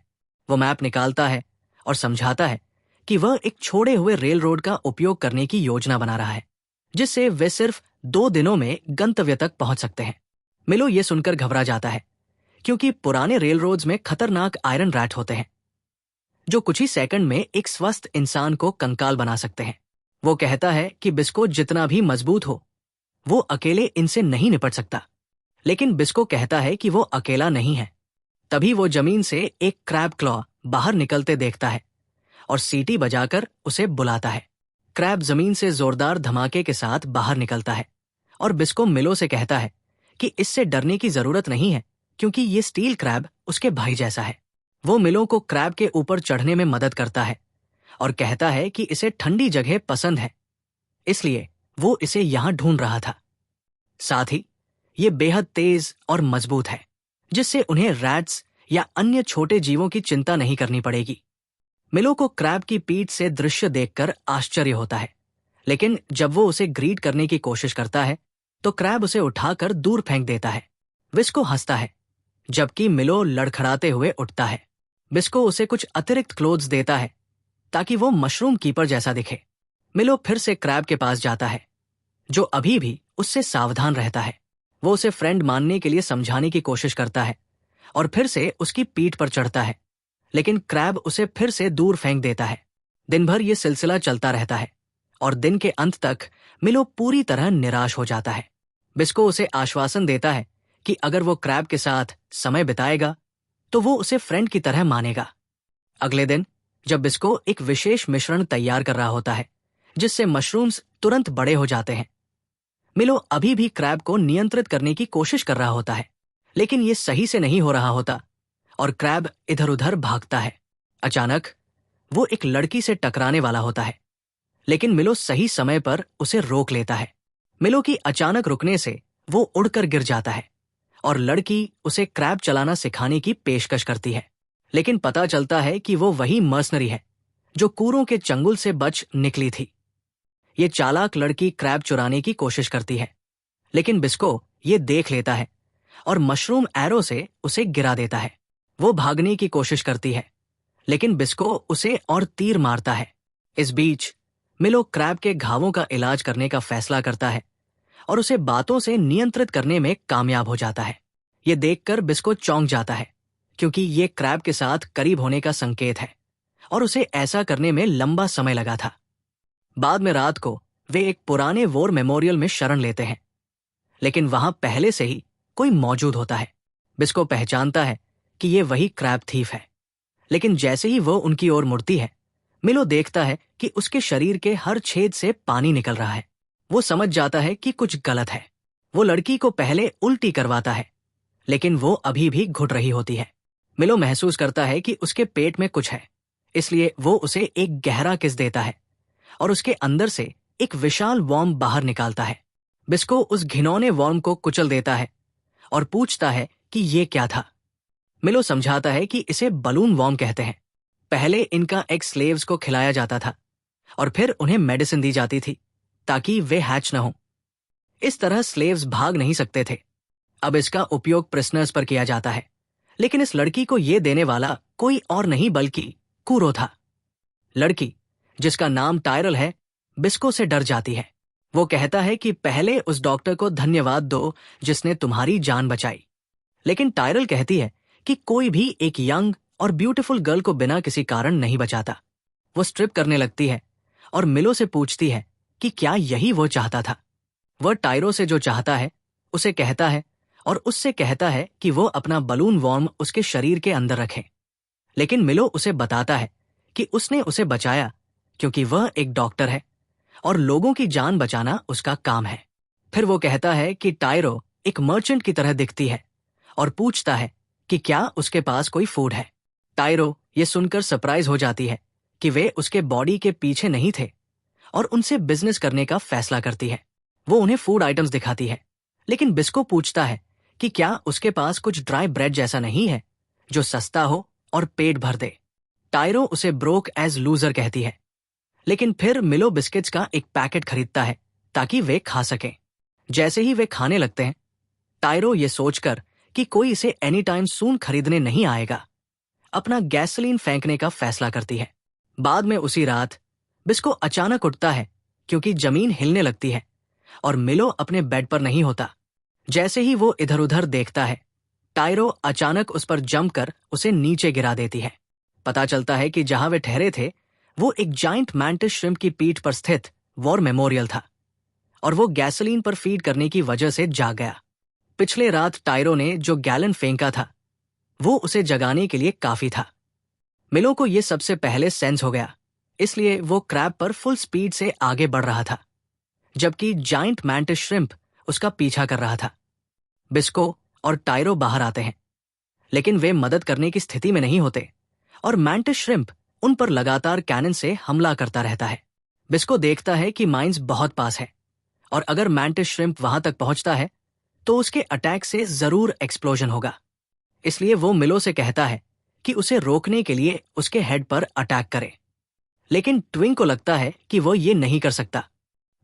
वो मैप निकालता है और समझाता है कि वह एक छोड़े हुए रेल रोड का उपयोग करने की योजना बना रहा है, जिससे वे सिर्फ 2 दिनों में गंतव्य तक पहुंच सकते हैं। मिलो ये सुनकर घबरा जाता है क्योंकि पुराने रेल रोड्स में खतरनाक आयरन रैट होते हैं जो कुछ ही सेकंड में एक स्वस्थ इंसान को कंकाल बना सकते हैं। वो कहता है कि बिस्को जितना भी मजबूत हो वो अकेले इनसे नहीं निपट सकता, लेकिन बिस्को कहता है कि वो अकेला नहीं है। तभी वो जमीन से एक क्रैब क्लॉ बाहर निकलते देखता है और सीटी बजाकर उसे बुलाता है। क्रैब जमीन से जोरदार धमाके के साथ बाहर निकलता है और बिस्को मिलो से कहता है कि इससे डरने की जरूरत नहीं है क्योंकि ये स्टील क्रैब उसके भाई जैसा है। वो मिलो को क्रैब के ऊपर चढ़ने में मदद करता है और कहता है कि इसे ठंडी जगह पसंद है, इसलिए वो इसे यहां ढूंढ रहा था। साथ ही ये बेहद तेज और मजबूत है, जिससे उन्हें रैट्स या अन्य छोटे जीवों की चिंता नहीं करनी पड़ेगी। मिलो को क्रैब की पीठ से दृश्य देखकर आश्चर्य होता है, लेकिन जब वो उसे ग्रीट करने की कोशिश करता है तो क्रैब उसे उठाकर दूर फेंक देता है। बिस्को हंसता है जबकि मिलो लड़खड़ाते हुए उठता है। बिस्को उसे कुछ अतिरिक्त क्लोथ्स देता है ताकि वो मशरूम कीपर जैसा दिखे। मिलो फिर से क्रैब के पास जाता है जो अभी भी उससे सावधान रहता है। वो उसे फ्रेंड मानने के लिए समझाने की कोशिश करता है और फिर से उसकी पीठ पर चढ़ता है, लेकिन क्रैब उसे फिर से दूर फेंक देता है। दिन भर ये सिलसिला चलता रहता है और दिन के अंत तक मिलो पूरी तरह निराश हो जाता है। बिस्को उसे आश्वासन देता है कि अगर वो क्रैब के साथ समय बिताएगा तो वो उसे फ्रेंड की तरह मानेगा। अगले दिन जब बिस्को एक विशेष मिश्रण तैयार कर रहा होता है जिससे मशरूम्स तुरंत बड़े हो जाते हैं, मिलो अभी भी क्रैब को नियंत्रित करने की कोशिश कर रहा होता है, लेकिन ये सही से नहीं हो रहा होता और क्रैब इधर उधर भागता है। अचानक वो एक लड़की से टकराने वाला होता है, लेकिन मिलो सही समय पर उसे रोक लेता है। मिलो की अचानक रुकने से वो उड़कर गिर जाता है और लड़की उसे क्रैब चलाना सिखाने की पेशकश करती है, लेकिन पता चलता है कि वो वही मर्सनरी है जो कूरों के चंगुल से बच निकली थी। ये चालाक लड़की क्रैब चुराने की कोशिश करती है, लेकिन बिस्को ये देख लेता है और मशरूम एरो से उसे गिरा देता है। वो भागने की कोशिश करती है, लेकिन बिस्को उसे और तीर मारता है। इस बीच मिलो क्रैब के घावों का इलाज करने का फैसला करता है और उसे बातों से नियंत्रित करने में कामयाब हो जाता है। ये देखकर बिस्को चौंक जाता है क्योंकि ये क्रैब के साथ करीब होने का संकेत है और उसे ऐसा करने में लंबा समय लगा था। बाद में रात को वे एक पुराने वॉर मेमोरियल में शरण लेते हैं, लेकिन वहां पहले से ही कोई मौजूद होता है। बिस्को पहचानता है कि ये वही क्रैब थीफ है, लेकिन जैसे ही वो उनकी ओर मुड़ती है, मिलो देखता है कि उसके शरीर के हर छेद से पानी निकल रहा है। वो समझ जाता है कि कुछ गलत है। वो लड़की को पहले उल्टी करवाता है, लेकिन वो अभी भी घुट रही होती है। मिलो महसूस करता है कि उसके पेट में कुछ है, इसलिए वो उसे एक गहरा किस देता है और उसके अंदर से एक विशाल वॉर्म बाहर निकालता है। बिस्को उस घिनौने वॉर्म को कुचल देता है और पूछता है कि ये क्या था। मिलो समझाता है कि इसे बलून वॉर्म कहते हैं। पहले इनका एग स्लेव्स को खिलाया जाता था और फिर उन्हें मेडिसिन दी जाती थी ताकि वे हैच न हो। इस तरह स्लेव्स भाग नहीं सकते थे। अब इसका उपयोग प्रिजनर्स पर किया जाता है, लेकिन इस लड़की को यह देने वाला कोई और नहीं बल्कि कूरो था। लड़की, जिसका नाम टायरल है, बिस्को से डर जाती है। वो कहता है कि पहले उस डॉक्टर को धन्यवाद दो जिसने तुम्हारी जान बचाई, लेकिन टायरल कहती है कि कोई भी एक यंग और ब्यूटीफुल गर्ल को बिना किसी कारण नहीं बचाता। वो स्ट्रिप करने लगती है और मिलो से पूछती है कि क्या यही वो चाहता था। वह टायरो से जो चाहता है उसे कहता है और उससे कहता है कि वो अपना बलून वॉर्म उसके शरीर के अंदर रखे, लेकिन मिलो उसे बताता है कि उसने उसे बचाया क्योंकि वह एक डॉक्टर है और लोगों की जान बचाना उसका काम है। फिर वो कहता है कि टायरो एक मर्चेंट की तरह दिखती है और पूछता है कि क्या उसके पास कोई फूड है। टायरो ये सुनकर सरप्राइज हो जाती है कि वे उसके बॉडी के पीछे नहीं थे और उनसे बिजनेस करने का फैसला करती है। वो उन्हें फूड आइटम्स दिखाती है, लेकिन बिस्को पूछता है कि क्या उसके पास कुछ ड्राई ब्रेड जैसा नहीं है जो सस्ता हो और पेट भर दे। टायरो उसे ब्रोक एज लूजर कहती है, लेकिन फिर मिलो बिस्किट्स का एक पैकेट खरीदता है ताकि वे खा सकें। जैसे ही वे खाने लगते हैं, टायरो ये सोचकर कि कोई इसे एनी टाइम सून खरीदने नहीं आएगा, अपना गैसोलीन फेंकने का फैसला करती है। बाद में उसी रात बिस्को अचानक उठता है क्योंकि जमीन हिलने लगती है और मिलो अपने बेड पर नहीं होता। जैसे ही वो इधर उधर देखता है, टायरो अचानक उस पर जमकर उसे नीचे गिरा देती है। पता चलता है कि जहां वे ठहरे थे वो एक जाइंट मैंटिस श्रिम्प की पीठ पर स्थित वॉर मेमोरियल था और वो गैसोलीन पर फीड करने की वजह से जाग गया। पिछले रात टायरो ने जो गैलन फेंका था वो उसे जगाने के लिए काफी था। मिलो को ये सबसे पहले सेंस हो गया, इसलिए वो क्रैब पर फुल स्पीड से आगे बढ़ रहा था, जबकि जाइंट मैंटिस श्रिम्प उसका पीछा कर रहा था। बिस्को और टायरो बाहर आते हैं, लेकिन वे मदद करने की स्थिति में नहीं होते और मैंटिस श्रिम्प उन पर लगातार कैनन से हमला करता रहता है। बिस्को देखता है कि माइंस बहुत पास है और अगर मैंटिस श्रिम्प वहां तक पहुंचता है तो उसके अटैक से जरूर एक्सप्लोजन होगा। इसलिए वो मिलो से कहता है कि उसे रोकने के लिए उसके हेड पर अटैक करे, लेकिन ट्विंग को लगता है कि वो ये नहीं कर सकता।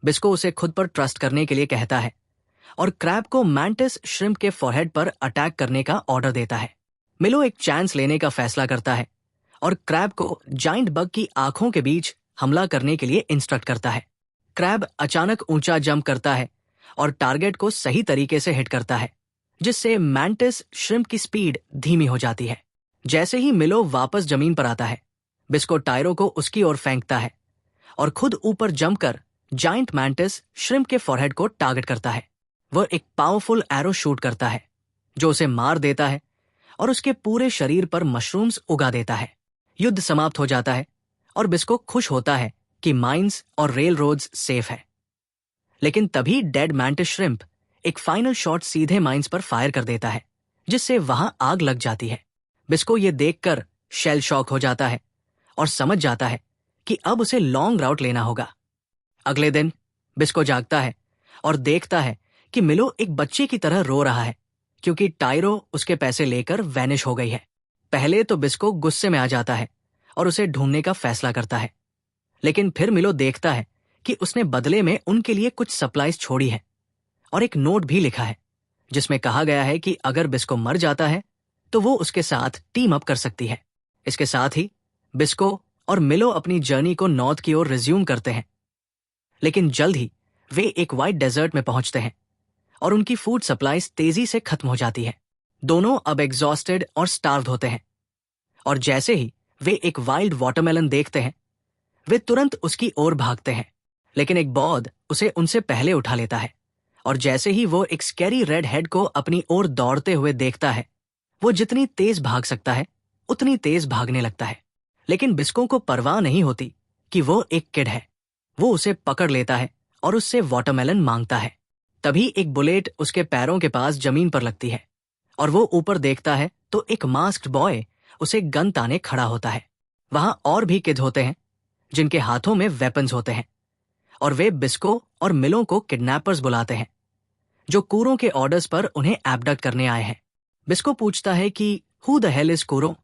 बिस्को उसे खुद पर ट्रस्ट करने के लिए कहता है और क्रैब को मैंटिस श्रिम्प के फॉरहेड पर अटैक करने का ऑर्डर देता है। मिलो एक चांस लेने का फैसला करता है और क्रैब को जाइंट बग की आंखों के बीच हमला करने के लिए इंस्ट्रक्ट करता है। क्रैब अचानक ऊंचा जंप करता है और टारगेट को सही तरीके से हिट करता है, जिससे मैंटिस श्रिम्प की स्पीड धीमी हो जाती है। जैसे ही मिलो वापस जमीन पर आता है, बिस्को टायरो को उसकी ओर फेंकता है और खुद ऊपर जंप कर जाइंट मैंटिस श्रिम्प के फॉरहेड को टारगेट करता है। वह एक पावरफुल एरो शूट करता है जो उसे मार देता है और उसके पूरे शरीर पर मशरूम्स उगा देता है। युद्ध समाप्त हो जाता है और बिस्को खुश होता है कि माइंस और रेल रोड्स सेफ है। लेकिन तभी डेड मैंटिस श्रिम्प एक फाइनल शॉट सीधे माइंस पर फायर कर देता है, जिससे वहां आग लग जाती है। बिस्को ये देखकर शेल शॉक हो जाता है और समझ जाता है कि अब उसे लॉन्ग राउट लेना होगा। अगले दिन बिस्को जागता है और देखता है कि मिलो एक बच्चे की तरह रो रहा है क्योंकि टायरो उसके पैसे लेकर वैनिश हो गई है। पहले तो बिस्को गुस्से में आ जाता है और उसे ढूंढने का फैसला करता है, लेकिन फिर मिलो देखता है कि उसने बदले में उनके लिए कुछ सप्लाईज छोड़ी है और एक नोट भी लिखा है जिसमें कहा गया है कि अगर बिस्को मर जाता है तो वो उसके साथ टीम अप कर सकती है। इसके साथ ही बिस्को और मिलो अपनी जर्नी को नॉर्थ की ओर रिज्यूम करते हैं, लेकिन जल्द ही वे एक वाइट डेजर्ट में पहुंचते हैं और उनकी फूड सप्लाईज तेजी से खत्म हो जाती है। दोनों अब एग्जॉस्टेड और स्टार्व्ड होते हैं और जैसे ही वे एक वाइल्ड वाटरमेलन देखते हैं वे तुरंत उसकी ओर भागते हैं, लेकिन एक बॉद उसे उनसे पहले उठा लेता है और जैसे ही वो एक स्कैरी रेड हेड को अपनी ओर दौड़ते हुए देखता है, वो जितनी तेज भाग सकता है उतनी तेज भागने लगता है। लेकिन बिस्को को परवाह नहीं होती कि वो एक किड है। वो उसे पकड़ लेता है और उससे वाटरमेलन मांगता है। तभी एक बुलेट उसके पैरों के पास जमीन पर लगती है और वो ऊपर देखता है तो एक मास्क्ड बॉय उसे गन ताने खड़ा होता है। वहां और भी किड होते हैं जिनके हाथों में वेपन्स होते हैं और वे बिस्को और मिलो को किडनैपर्स बुलाते हैं जो कूरों के ऑर्डर्स पर उन्हें एब्डक्ट करने आए हैं। बिस्को पूछता है कि हु द हेल इज कूरो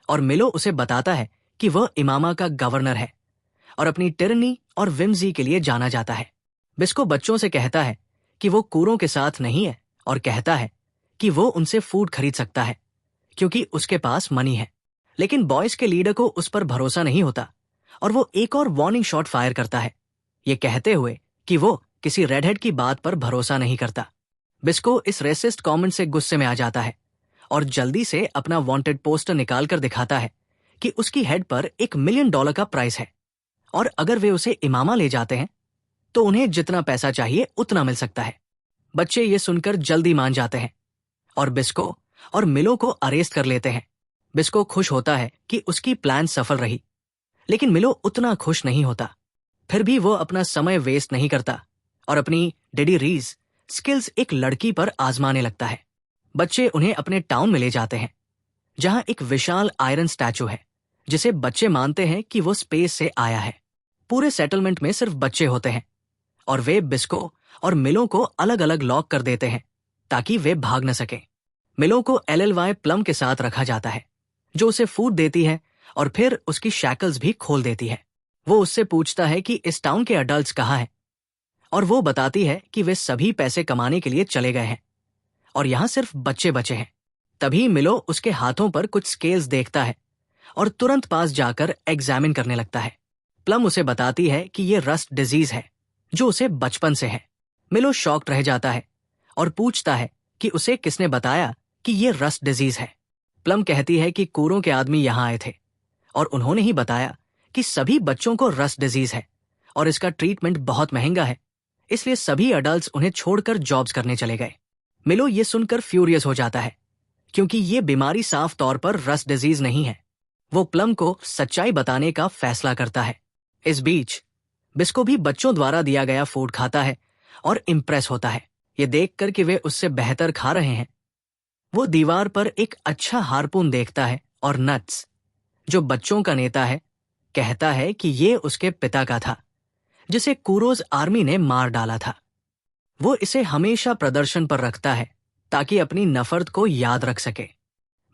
और मिलो उसे बताता है कि वह इमामा का गवर्नर है और अपनी टिरनी और विम्जी के लिए जाना जाता है। बिस्को बच्चों से कहता है कि वो कूरों के साथ नहीं है और कहता है कि वो उनसे फूड खरीद सकता है क्योंकि उसके पास मनी है, लेकिन बॉयज के लीडर को उस पर भरोसा नहीं होता और वो एक और वार्निंग शॉट फायर करता है, ये कहते हुए कि वो किसी रेडहेड की बात पर भरोसा नहीं करता। बिस्को इस रेसिस्ट कमेंट से गुस्से में आ जाता है और जल्दी से अपना वांटेड पोस्टर निकालकर दिखाता है कि उसकी हेड पर $1 मिलियन का प्राइस है और अगर वे उसे इमामा ले जाते हैं तो उन्हें जितना पैसा चाहिए उतना मिल सकता है। बच्चे ये सुनकर जल्दी मान जाते हैं और बिस्को और मिलो को अरेस्ट कर लेते हैं। बिस्को खुश होता है कि उसकी प्लान सफल रही, लेकिन मिलो उतना खुश नहीं होता। फिर भी वो अपना समय वेस्ट नहीं करता और अपनी डेडी रीज स्किल्स एक लड़की पर आजमाने लगता है। बच्चे उन्हें अपने टाउन में ले जाते हैं, जहां एक विशाल आयरन स्टैचू है, जिसे बच्चे मानते हैं कि वो स्पेस से आया है। पूरे सेटलमेंट में सिर्फ बच्चे होते हैं और वे बिस्को और मिलो को अलग अलग लॉक कर देते हैं ताकि वे भाग न सकें। मिलो को LLY प्लम के साथ रखा जाता है, जो उसे फूड देती है और फिर उसकी शैकल्स भी खोल देती है। वो उससे पूछता है कि इस टाउन के अडल्ट्स कहाँ हैं, और वो बताती है कि वे सभी पैसे कमाने के लिए चले गए हैं और यहाँ सिर्फ बच्चे बचे हैं। तभी मिलो उसके हाथों पर कुछ स्केल्स देखता है और तुरंत पास जाकर एग्जामिन करने लगता है। प्लम उसे बताती है कि ये रस्ट डिजीज है, जो उसे बचपन से है। मिलो शॉक्ड रह जाता है और पूछता है कि उसे किसने बताया कि ये रस्ट डिजीज है। प्लम कहती है कि कूरों के आदमी यहाँ आए थे और उन्होंने ही बताया कि सभी बच्चों को रस्ट डिजीज है और इसका ट्रीटमेंट बहुत महंगा है, इसलिए सभी अडल्ट्स उन्हें छोड़कर जॉब्स करने चले गए। मिलो ये सुनकर फ्यूरियस हो जाता है, क्योंकि ये बीमारी साफ तौर पर रस्ट डिजीज नहीं है। वो प्लम को सच्चाई बताने का फैसला करता है। इस बीच बिस्को भी बच्चों द्वारा दिया गया फूड खाता है और इम्प्रेस होता है, ये देखकर कि वे उससे बेहतर खा रहे हैं। वो दीवार पर एक अच्छा हार्पून देखता है और नट्स, जो बच्चों का नेता है, कहता है कि ये उसके पिता का था, जिसे कूरोज आर्मी ने मार डाला था। वो इसे हमेशा प्रदर्शन पर रखता है ताकि अपनी नफरत को याद रख सके।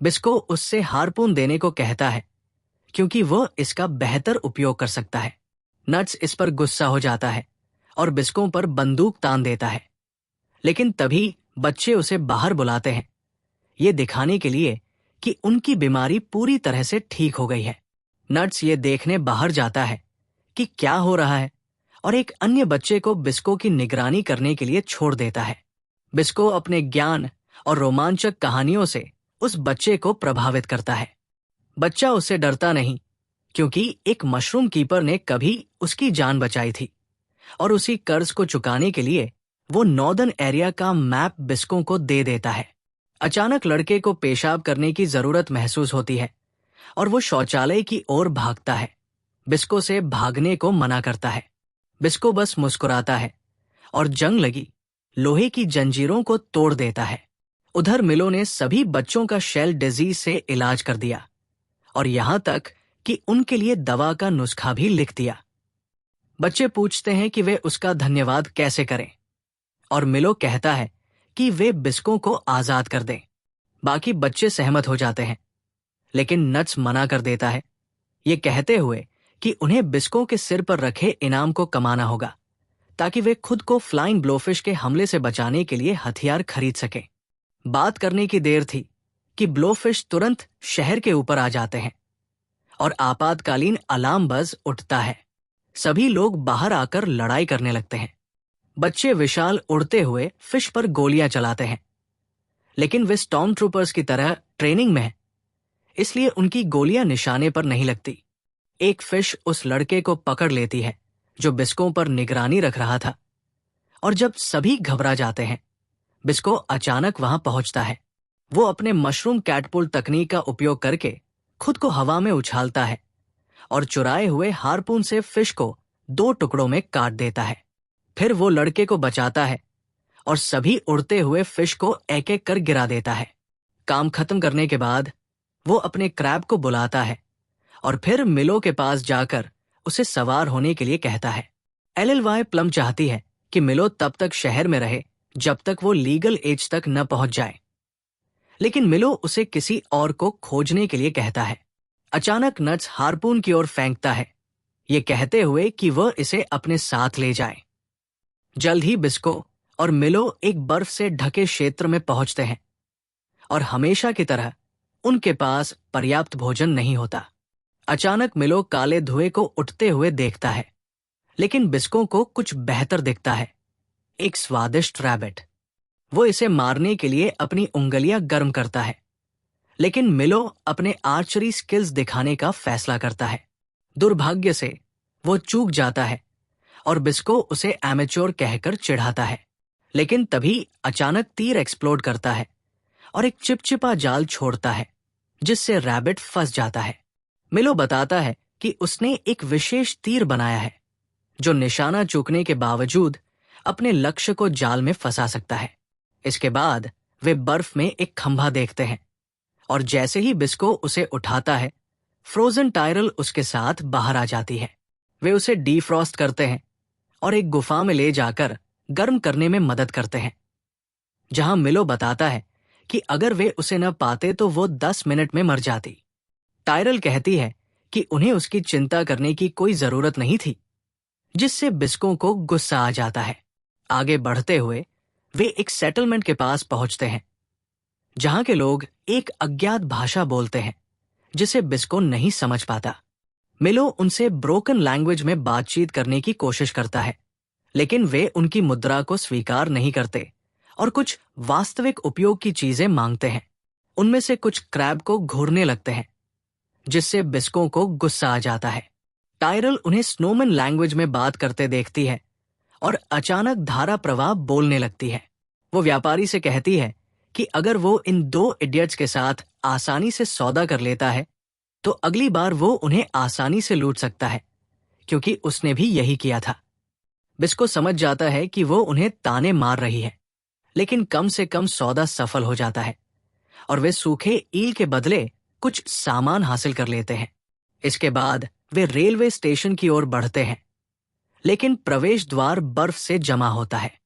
बिस्को उससे हार्पून देने को कहता है क्योंकि वो इसका बेहतर उपयोग कर सकता है। नट्स इस पर गुस्सा हो जाता है और बिस्कों पर बंदूक तान देता है, लेकिन तभी बच्चे उसे बाहर बुलाते हैं, ये दिखाने के लिए कि उनकी बीमारी पूरी तरह से ठीक हो गई है। नट्स ये देखने बाहर जाता है कि क्या हो रहा है और एक अन्य बच्चे को बिस्को की निगरानी करने के लिए छोड़ देता है। बिस्को अपने ज्ञान और रोमांचक कहानियों से उस बच्चे को प्रभावित करता है। बच्चा उससे डरता नहीं, क्योंकि एक मशरूम कीपर ने कभी उसकी जान बचाई थी और उसी कर्ज को चुकाने के लिए वो नॉर्दर्न एरिया का मैप बिस्को को दे देता है। अचानक लड़के को पेशाब करने की जरूरत महसूस होती है और वो शौचालय की ओर भागता है। बिस्को से भागने को मना करता है। बिस्को बस मुस्कुराता है और जंग लगी लोहे की जंजीरों को तोड़ देता है। उधर मिलो ने सभी बच्चों का शेल डिजीज से इलाज कर दिया और यहां तक कि उनके लिए दवा का नुस्खा भी लिख दिया। बच्चे पूछते हैं कि वे उसका धन्यवाद कैसे करें और मिलो कहता है कि वे बिस्को को आजाद कर दें। बाकी बच्चे सहमत हो जाते हैं, लेकिन नट्स मना कर देता है, ये कहते हुए कि उन्हें बिस्को के सिर पर रखे इनाम को कमाना होगा ताकि वे खुद को फ्लाइंग ब्लोफिश के हमले से बचाने के लिए हथियार खरीद सकें। बात करने की देर थी कि ब्लोफिश तुरंत शहर के ऊपर आ जाते हैं और आपातकालीन अलार्म बज उठता है। सभी लोग बाहर आकर लड़ाई करने लगते हैं। बच्चे विशाल उड़ते हुए फिश पर गोलियां चलाते हैं, लेकिन वे स्टॉर्म ट्रूपर्स की तरह ट्रेनिंग में हैं, इसलिए उनकी गोलियां निशाने पर नहीं लगती। एक फिश उस लड़के को पकड़ लेती है जो बिस्कों पर निगरानी रख रहा था, और जब सभी घबरा जाते हैं, बिस्को अचानक वहां पहुंचता है। वो अपने मशरूम कैटपुल तकनीक का उपयोग करके खुद को हवा में उछालता है और चुराए हुए हार्पून से फिश को 2 टुकड़ों में काट देता है। फिर वो लड़के को बचाता है और सभी उड़ते हुए फिश को एक एक कर गिरा देता है। काम खत्म करने के बाद वो अपने क्रैब को बुलाता है और फिर मिलो के पास जाकर उसे सवार होने के लिए कहता है। LLY प्लम चाहती है कि मिलो तब तक शहर में रहे जब तक वो लीगल एज तक न पहुंच जाए, लेकिन मिलो उसे किसी और को खोजने के लिए कहता है। अचानक नट्स हार्पून की ओर फेंकता है, ये कहते हुए कि वह इसे अपने साथ ले जाए। जल्द ही बिस्को और मिलो एक बर्फ से ढके क्षेत्र में पहुंचते हैं और हमेशा की तरह उनके पास पर्याप्त भोजन नहीं होता। अचानक मिलो काले धुएं को उठते हुए देखता है, लेकिन बिस्को को कुछ बेहतर दिखता है, एक स्वादिष्ट रैबिट। वो इसे मारने के लिए अपनी उंगलियां गर्म करता है, लेकिन मिलो अपने आर्चरी स्किल्स दिखाने का फैसला करता है। दुर्भाग्य से वो चूक जाता है और बिस्को उसे एमेच्योर कहकर चिढ़ाता है, लेकिन तभी अचानक तीर एक्सप्लोड करता है और एक चिपचिपा जाल छोड़ता है जिससे रैबिट फंस जाता है। मिलो बताता है कि उसने एक विशेष तीर बनाया है जो निशाना चूकने के बावजूद अपने लक्ष्य को जाल में फंसा सकता है। इसके बाद वे बर्फ में एक खंभा देखते हैं और जैसे ही बिस्को उसे उठाता है, फ्रोजन टायरल उसके साथ बाहर आ जाती है। वे उसे डीफ्रॉस्ट करते हैं और एक गुफा में ले जाकर गर्म करने में मदद करते हैं, जहां मिलो बताता है कि अगर वे उसे न पाते तो वो 10 मिनट में मर जाती। टायरल कहती है कि उन्हें उसकी चिंता करने की कोई जरूरत नहीं थी, जिससे बिस्को को गुस्सा आ जाता है। आगे बढ़ते हुए वे एक सेटलमेंट के पास पहुंचते हैं, जहां के लोग एक अज्ञात भाषा बोलते हैं जिसे बिस्को नहीं समझ पाता। मिलो उनसे ब्रोकन लैंग्वेज में बातचीत करने की कोशिश करता है, लेकिन वे उनकी मुद्रा को स्वीकार नहीं करते और कुछ वास्तविक उपयोग की चीजें मांगते हैं। उनमें से कुछ क्रैब को घूरने लगते हैं, जिससे बिस्को को गुस्सा आ जाता है। टायरल उन्हें स्नोमैन लैंग्वेज में बात करते देखती है और अचानक धारा प्रवाह बोलने लगती है। वो व्यापारी से कहती है कि अगर वो इन 2 इडियट्स के साथ आसानी से सौदा कर लेता है तो अगली बार वो उन्हें आसानी से लूट सकता है, क्योंकि उसने भी यही किया था। बिस्को समझ जाता है कि वो उन्हें ताने मार रही है, लेकिन कम से कम सौदा सफल हो जाता है और वे सूखे ईल के बदले कुछ सामान हासिल कर लेते हैं। इसके बाद वे रेलवे स्टेशन की ओर बढ़ते हैं, लेकिन प्रवेश द्वार बर्फ से जमा होता है।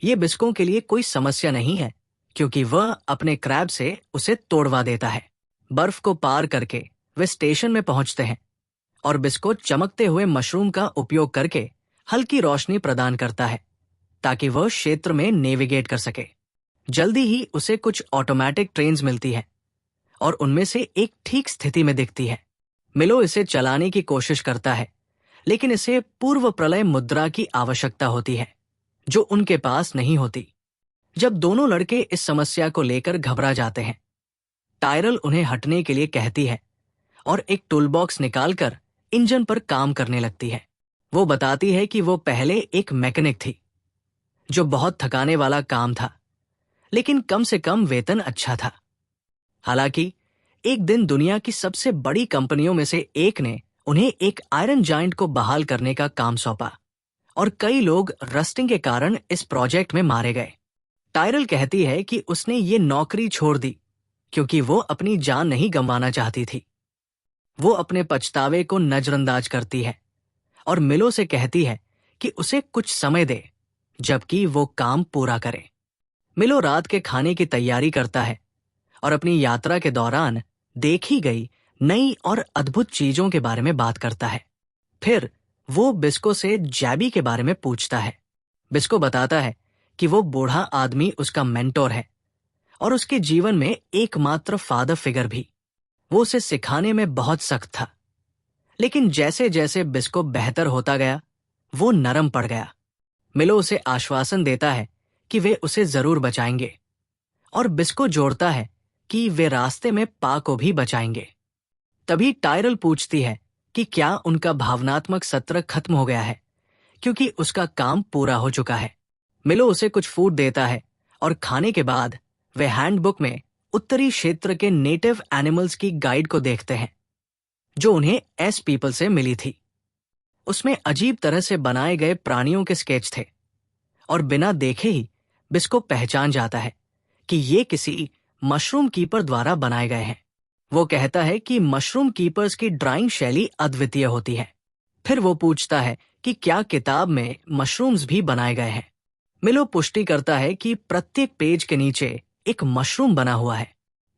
ये बिस्को के लिए कोई समस्या नहीं है, क्योंकि वह अपने क्रैब से उसे तोड़वा देता है। बर्फ को पार करके वे स्टेशन में पहुंचते हैं और बिस्को चमकते हुए मशरूम का उपयोग करके हल्की रोशनी प्रदान करता है ताकि वह क्षेत्र में नेविगेट कर सके। जल्दी ही उसे कुछ ऑटोमेटिक ट्रेन्स मिलती हैं और उनमें से एक ठीक स्थिति में दिखती है। मिलो इसे चलाने की कोशिश करता है, लेकिन इसे पूर्व प्रलय मुद्रा की आवश्यकता होती है, जो उनके पास नहीं होती। जब दोनों लड़के इस समस्या को लेकर घबरा जाते हैं, टायरल उन्हें हटने के लिए कहती है और एक टूलबॉक्स निकालकर इंजन पर काम करने लगती है। वो बताती है कि वो पहले एक मैकेनिक थी, जो बहुत थकाने वाला काम था, लेकिन कम से कम वेतन अच्छा था। हालांकि एक दिन दुनिया की सबसे बड़ी कंपनियों में से एक ने उन्हें एक आयरन जायंट को बहाल करने का काम सौंपा और कई लोग रस्टिंग के कारण इस प्रोजेक्ट में मारे गए। टायरल कहती है कि उसने ये नौकरी छोड़ दी क्योंकि वो अपनी जान नहीं गंवाना चाहती थी। वो अपने पछतावे को नजरअंदाज करती है और मिलो से कहती है कि उसे कुछ समय दे, जबकि वो काम पूरा करे। मिलो रात के खाने की तैयारी करता है और अपनी यात्रा के दौरान देखी गई नई और अद्भुत चीजों के बारे में बात करता है। फिर वो बिस्को से जैबी के बारे में पूछता है। बिस्को बताता है कि वो बूढ़ा आदमी उसका मेंटोर है और उसके जीवन में एकमात्र फादर फिगर भी। वो उसे सिखाने में बहुत सख्त था, लेकिन जैसे जैसे बिस्को बेहतर होता गया, वो नरम पड़ गया। मिलो उसे आश्वासन देता है कि वे उसे जरूर बचाएंगे और बिस्को जोड़ता है कि वे रास्ते में पा को भी बचाएंगे। तभी टायरल पूछती है कि क्या उनका भावनात्मक सत्र खत्म हो गया है, क्योंकि उसका काम पूरा हो चुका है। मिलो उसे कुछ फूड देता है और खाने के बाद वे हैंडबुक में उत्तरी क्षेत्र के नेटिव एनिमल्स की गाइड को देखते हैं, जो उन्हें एस पीपल से मिली थी। उसमें अजीब तरह से बनाए गए प्राणियों के स्केच थे और बिना देखे ही बिस्को पहचान जाता है कि ये किसी मशरूम कीपर द्वारा बनाए गए हैं। वो कहता है कि मशरूम कीपर्स की ड्राइंग शैली अद्वितीय होती है। फिर वो पूछता है कि क्या किताब में मशरूम्स भी बनाए गए हैं। मिलो पुष्टि करता है कि प्रत्येक पेज के नीचे एक मशरूम बना हुआ है।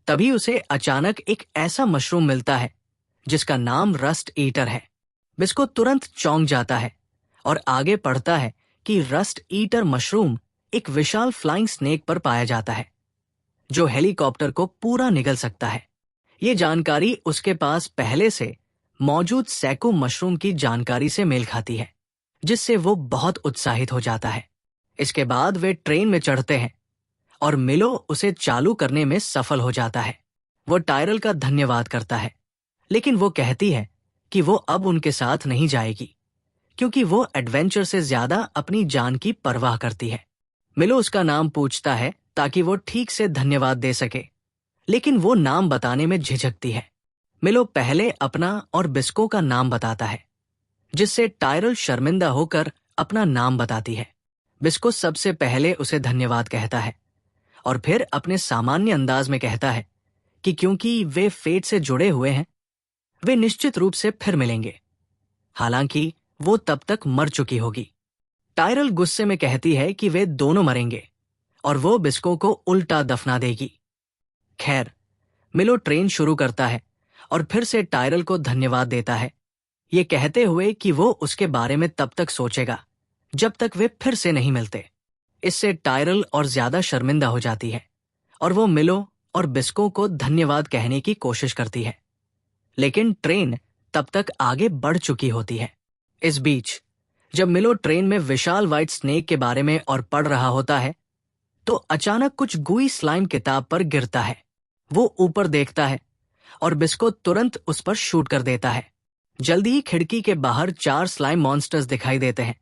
तभी उसे अचानक एक ऐसा मशरूम मिलता है जिसका नाम रस्ट ईटर है। बिस्को तुरंत चौंक जाता है और आगे पढ़ता है कि रस्ट ईटर मशरूम एक विशाल फ्लाइंग स्नेक पर पाया जाता है, जो हेलीकॉप्टर को पूरा निगल सकता है। ये जानकारी उसके पास पहले से मौजूद सैकू मशरूम की जानकारी से मेल खाती है, जिससे वो बहुत उत्साहित हो जाता है। इसके बाद वे ट्रेन में चढ़ते हैं और मिलो उसे चालू करने में सफल हो जाता है। वो टायरल का धन्यवाद करता है, लेकिन वो कहती है कि वो अब उनके साथ नहीं जाएगी, क्योंकि वो एडवेंचर से ज्यादा अपनी जान की परवाह करती है। मिलो उसका नाम पूछता है ताकि वो ठीक से धन्यवाद दे सके, लेकिन वो नाम बताने में झिझकती है। मिलो पहले अपना और बिस्को का नाम बताता है, जिससे टायरल शर्मिंदा होकर अपना नाम बताती है। बिस्को सबसे पहले उसे धन्यवाद कहता है और फिर अपने सामान्य अंदाज में कहता है कि क्योंकि वे फेट से जुड़े हुए हैं, वे निश्चित रूप से फिर मिलेंगे, हालांकि वो तब तक मर चुकी होगी। टायरल गुस्से में कहती है कि वे दोनों मरेंगे और वो बिस्को को उल्टा दफना देगी। खैर, मिलो ट्रेन शुरू करता है और फिर से टायरल को धन्यवाद देता है, ये कहते हुए कि वो उसके बारे में तब तक सोचेगा जब तक वे फिर से नहीं मिलते। इससे टायरल और ज्यादा शर्मिंदा हो जाती है और वो मिलो और बिस्को को धन्यवाद कहने की कोशिश करती है, लेकिन ट्रेन तब तक आगे बढ़ चुकी होती है। इस बीच जब मिलो ट्रेन में विशाल व्हाइट स्नेक के बारे में और पढ़ रहा होता है तो अचानक कुछ गुई स्लाइम किताब पर गिरता है। वो ऊपर देखता है और बिस्को तुरंत उस पर शूट कर देता है। जल्दी ही खिड़की के बाहर 4 स्लाइम मॉन्स्टर्स दिखाई देते हैं,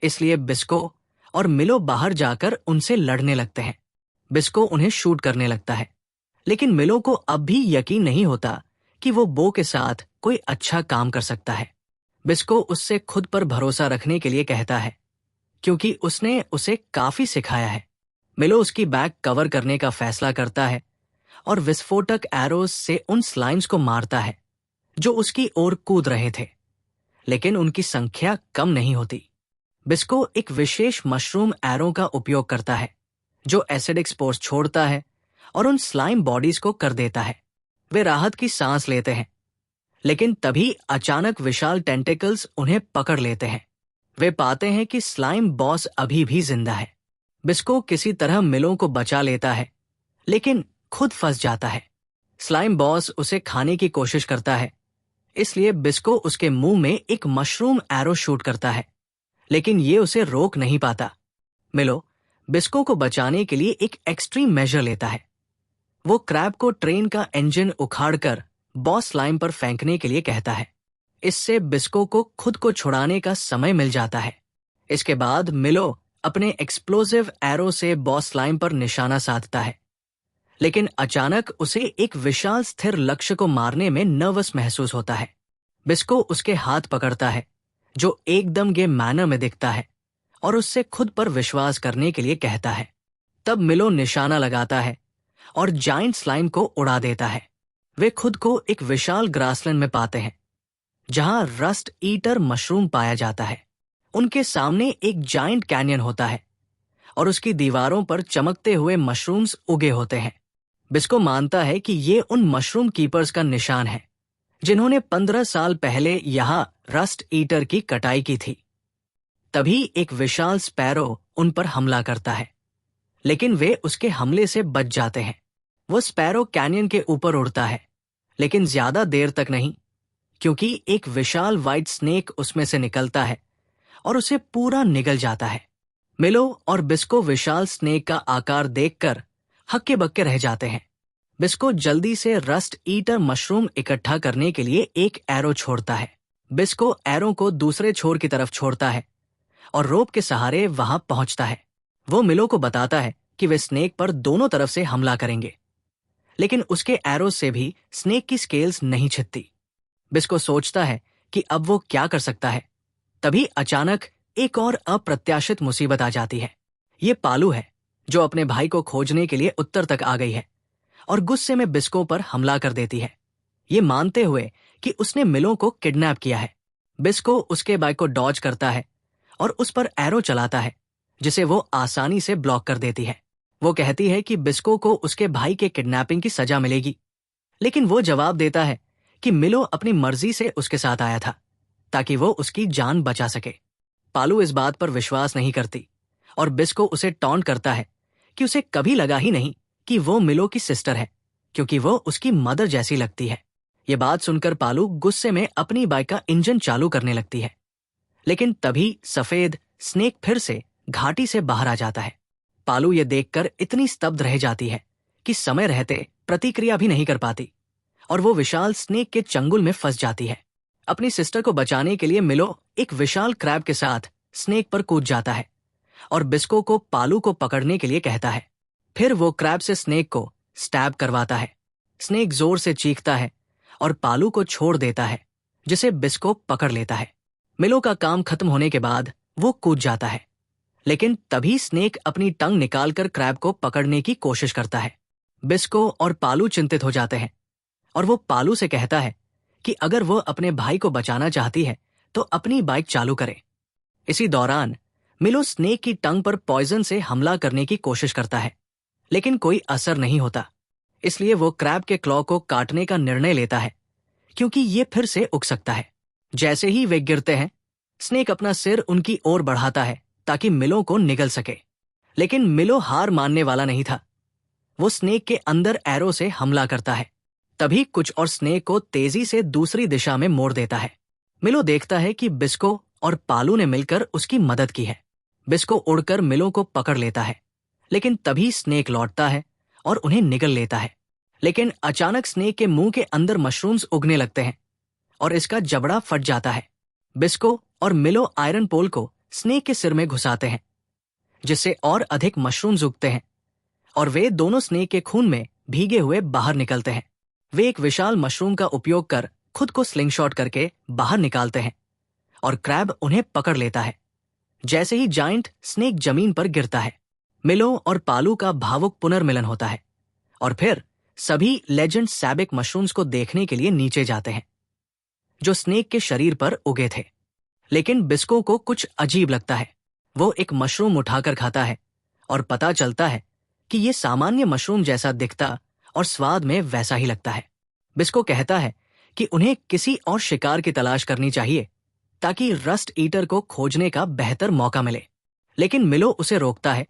इसलिए बिस्को और मिलो बाहर जाकर उनसे लड़ने लगते हैं। बिस्को उन्हें शूट करने लगता है, लेकिन मिलो को अब भी यकीन नहीं होता कि वो बो के साथ कोई अच्छा काम कर सकता है। बिस्को उससे खुद पर भरोसा रखने के लिए कहता है, क्योंकि उसने उसे काफी सिखाया है। मिलो उसकी बैग कवर करने का फैसला करता है और विस्फोटक एरोज से उन स्लाइम्स को मारता है जो उसकी ओर कूद रहे थे, लेकिन उनकी संख्या कम नहीं होती। बिस्को एक विशेष मशरूम एरो का उपयोग करता है जो एसिडिक स्पोर्स छोड़ता है और उन स्लाइम बॉडीज को कर देता है। वे राहत की सांस लेते हैं, लेकिन तभी अचानक विशाल टेंटिकल्स उन्हें पकड़ लेते हैं। वे पाते हैं कि स्लाइम बॉस अभी भी जिंदा है। बिस्को किसी तरह मिलो को बचा लेता है, लेकिन खुद फंस जाता है। स्लाइम बॉस उसे खाने की कोशिश करता है, इसलिए बिस्को उसके मुंह में एक मशरूम एरो शूट करता है, लेकिन ये उसे रोक नहीं पाता। मिलो बिस्को को बचाने के लिए एक एक्सट्रीम मेजर लेता है। वो क्रैब को ट्रेन का इंजन उखाड़कर बॉस स्लाइम पर फेंकने के लिए कहता है। इससे बिस्को को खुद को छुड़ाने का समय मिल जाता है। इसके बाद मिलो अपने एक्सप्लोसिव एरो से बॉस स्लाइम पर निशाना साधता है, लेकिन अचानक उसे एक विशाल स्थिर लक्ष्य को मारने में नर्वस महसूस होता है। बिस्को उसके हाथ पकड़ता है, जो एकदम गेम मैनर में दिखता है, और उससे खुद पर विश्वास करने के लिए कहता है। तब मिलो निशाना लगाता है और जायंट स्लाइम को उड़ा देता है। वे खुद को एक विशाल ग्रासलैंड में पाते हैं जहां रस्ट ईटर मशरूम पाया जाता है। उनके सामने एक जायंट कैनियन होता है और उसकी दीवारों पर चमकते हुए मशरूम्स उगे होते हैं। बिस्को मानता है कि ये उन मशरूम कीपर्स का निशान है जिन्होंने 15 साल पहले यहां रस्ट ईटर की कटाई की थी। तभी एक विशाल स्पैरो उन पर हमला करता है, लेकिन वे उसके हमले से बच जाते हैं। वो स्पैरो कैनियन के ऊपर उड़ता है, लेकिन ज्यादा देर तक नहीं, क्योंकि एक विशाल व्हाइट स्नेक उसमें से निकलता है और उसे पूरा निगल जाता है। मिलो और बिस्को विशाल स्नेक का आकार देखकर हक्के बक्के रह जाते हैं। बिस्को जल्दी से रस्ट ईटर मशरूम इकट्ठा करने के लिए एक एरो छोड़ता है। बिस्को एरो को दूसरे छोर की तरफ छोड़ता है और रोप के सहारे वहां पहुंचता है। वो मिलो को बताता है कि वे स्नेक पर दोनों तरफ से हमला करेंगे, लेकिन उसके एरो से भी स्नेक की स्केल्स नहीं छिदती। बिस्को सोचता है कि अब वो क्या कर सकता है। तभी अचानक एक और अप्रत्याशित मुसीबत आ जाती है। ये पालू है जो अपने भाई को खोजने के लिए उत्तर तक आ गई है और गुस्से में बिस्को पर हमला कर देती है, ये मानते हुए कि उसने मिलो को किडनैप किया है। बिस्को उसके बाइक को डॉज करता है और उस पर एरो चलाता है, जिसे वो आसानी से ब्लॉक कर देती है। वो कहती है कि बिस्को को उसके भाई के किडनैपिंग की सजा मिलेगी, लेकिन वो जवाब देता है कि मिलो अपनी मर्जी से उसके साथ आया था ताकि वो उसकी जान बचा सके। पालू इस बात पर विश्वास नहीं करती और बिस्को उसे टॉन्ट करता है कि उसे कभी लगा ही नहीं कि वो मिलो की सिस्टर है, क्योंकि वो उसकी मदर जैसी लगती है। ये बात सुनकर पालू गुस्से में अपनी बाइक का इंजन चालू करने लगती है, लेकिन तभी सफेद स्नेक फिर से घाटी से बाहर आ जाता है। पालू ये देखकर इतनी स्तब्ध रह जाती है कि समय रहते प्रतिक्रिया भी नहीं कर पाती और वो विशाल स्नेक के चंगुल में फंस जाती है। अपनी सिस्टर को बचाने के लिए मिलो एक विशाल क्रैब के साथ स्नेक पर कूद जाता है और बिस्को को पालू को पकड़ने के लिए कहता है। फिर वो क्रैब से स्नेक को स्टैब करवाता है। स्नेक जोर से चीखता है और पालू को छोड़ देता है, जिसे बिस्को पकड़ लेता है। मिलो का काम खत्म होने के बाद वो कूद जाता है, लेकिन तभी स्नेक अपनी टंग निकालकर क्रैब को पकड़ने की कोशिश करता है। बिस्को और पालू चिंतित हो जाते हैं और वो पालू से कहता है कि अगर वो अपने भाई को बचाना चाहती है तो अपनी बाइक चालू करे। इसी दौरान मिलो स्नेक की टंग पर पॉइजन से हमला करने की कोशिश करता है, लेकिन कोई असर नहीं होता। इसलिए वो क्रैब के क्लॉ को काटने का निर्णय लेता है, क्योंकि ये फिर से उग सकता है। जैसे ही वे गिरते हैं, स्नेक अपना सिर उनकी ओर बढ़ाता है ताकि मिलो को निगल सके। लेकिन मिलो हार मानने वाला नहीं था। वो स्नेक के अंदर एरो से हमला करता है। तभी कुछ और स्नेक को तेजी से दूसरी दिशा में मोड़ देता है। मिलो देखता है कि बिस्को और पालू ने मिलकर उसकी मदद की है। बिस्को उड़कर मिलो को पकड़ लेता है, लेकिन तभी स्नेक लौटता है और उन्हें निगल लेता है। लेकिन अचानक स्नेक के मुंह के अंदर मशरूम्स उगने लगते हैं और इसका जबड़ा फट जाता है। बिस्को और मिलो आयरन पोल को स्नेक के सिर में घुसाते हैं, जिससे और अधिक मशरूम्स उगते हैं और वे दोनों स्नेक के खून में भीगे हुए बाहर निकलते हैं। वे एक विशाल मशरूम का उपयोग कर खुद को स्लिंगशॉट करके बाहर निकालते हैं और क्रैब उन्हें पकड़ लेता है। जैसे ही जायंट स्नेक जमीन पर गिरता है, मिलो और पालू का भावुक पुनर्मिलन होता है और फिर सभी लेजेंड सैबिक मशरूम्स को देखने के लिए नीचे जाते हैं, जो स्नेक के शरीर पर उगे थे। लेकिन बिस्को को कुछ अजीब लगता है। वो एक मशरूम उठाकर खाता है और पता चलता है कि ये सामान्य मशरूम जैसा दिखता और स्वाद में वैसा ही लगता है। बिस्को कहता है कि उन्हें किसी और शिकार की तलाश करनी चाहिए ताकि रस्ट ईटर को खोजने का बेहतर मौका मिले। लेकिन मिलो उसे रोकता है,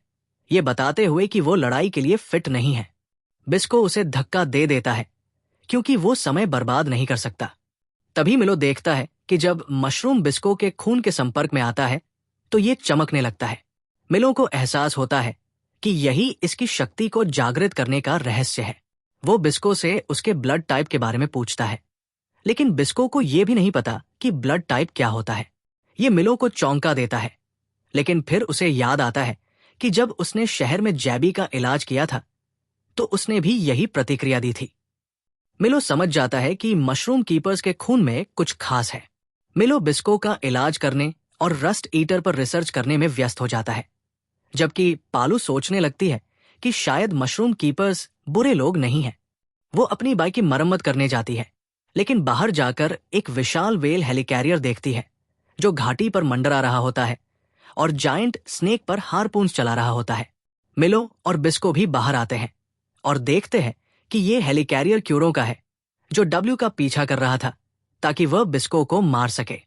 ये बताते हुए कि वो लड़ाई के लिए फिट नहीं है। बिस्को उसे धक्का दे देता है, क्योंकि वो समय बर्बाद नहीं कर सकता। तभी मिलो देखता है कि जब मशरूम बिस्को के खून के संपर्क में आता है तो ये चमकने लगता है। मिलो को एहसास होता है कि यही इसकी शक्ति को जागृत करने का रहस्य है। वो बिस्को से उसके ब्लड टाइप के बारे में पूछता है, लेकिन बिस्को को यह भी नहीं पता कि ब्लड टाइप क्या होता है। ये मिलो को चौंका देता है, लेकिन फिर उसे याद आता है कि जब उसने शहर में जैबी का इलाज किया था तो उसने भी यही प्रतिक्रिया दी थी। मिलो समझ जाता है कि मशरूम कीपर्स के खून में कुछ खास है। मिलो बिस्को का इलाज करने और रस्ट ईटर पर रिसर्च करने में व्यस्त हो जाता है, जबकि पालू सोचने लगती है कि शायद मशरूम कीपर्स बुरे लोग नहीं हैं। वो अपनी बाइक की मरम्मत करने जाती है, लेकिन बाहर जाकर एक विशाल वेल हेलिकैरियर देखती है जो घाटी पर मंडरा रहा होता है और जायंट स्नेक पर हारपून्स चला रहा होता है। मिलो और बिस्को भी बाहर आते हैं और देखते हैं कि ये हेलिकैरियर क्यूरो का है, जो डब्ल्यू का पीछा कर रहा था ताकि वह बिस्को को मार सके।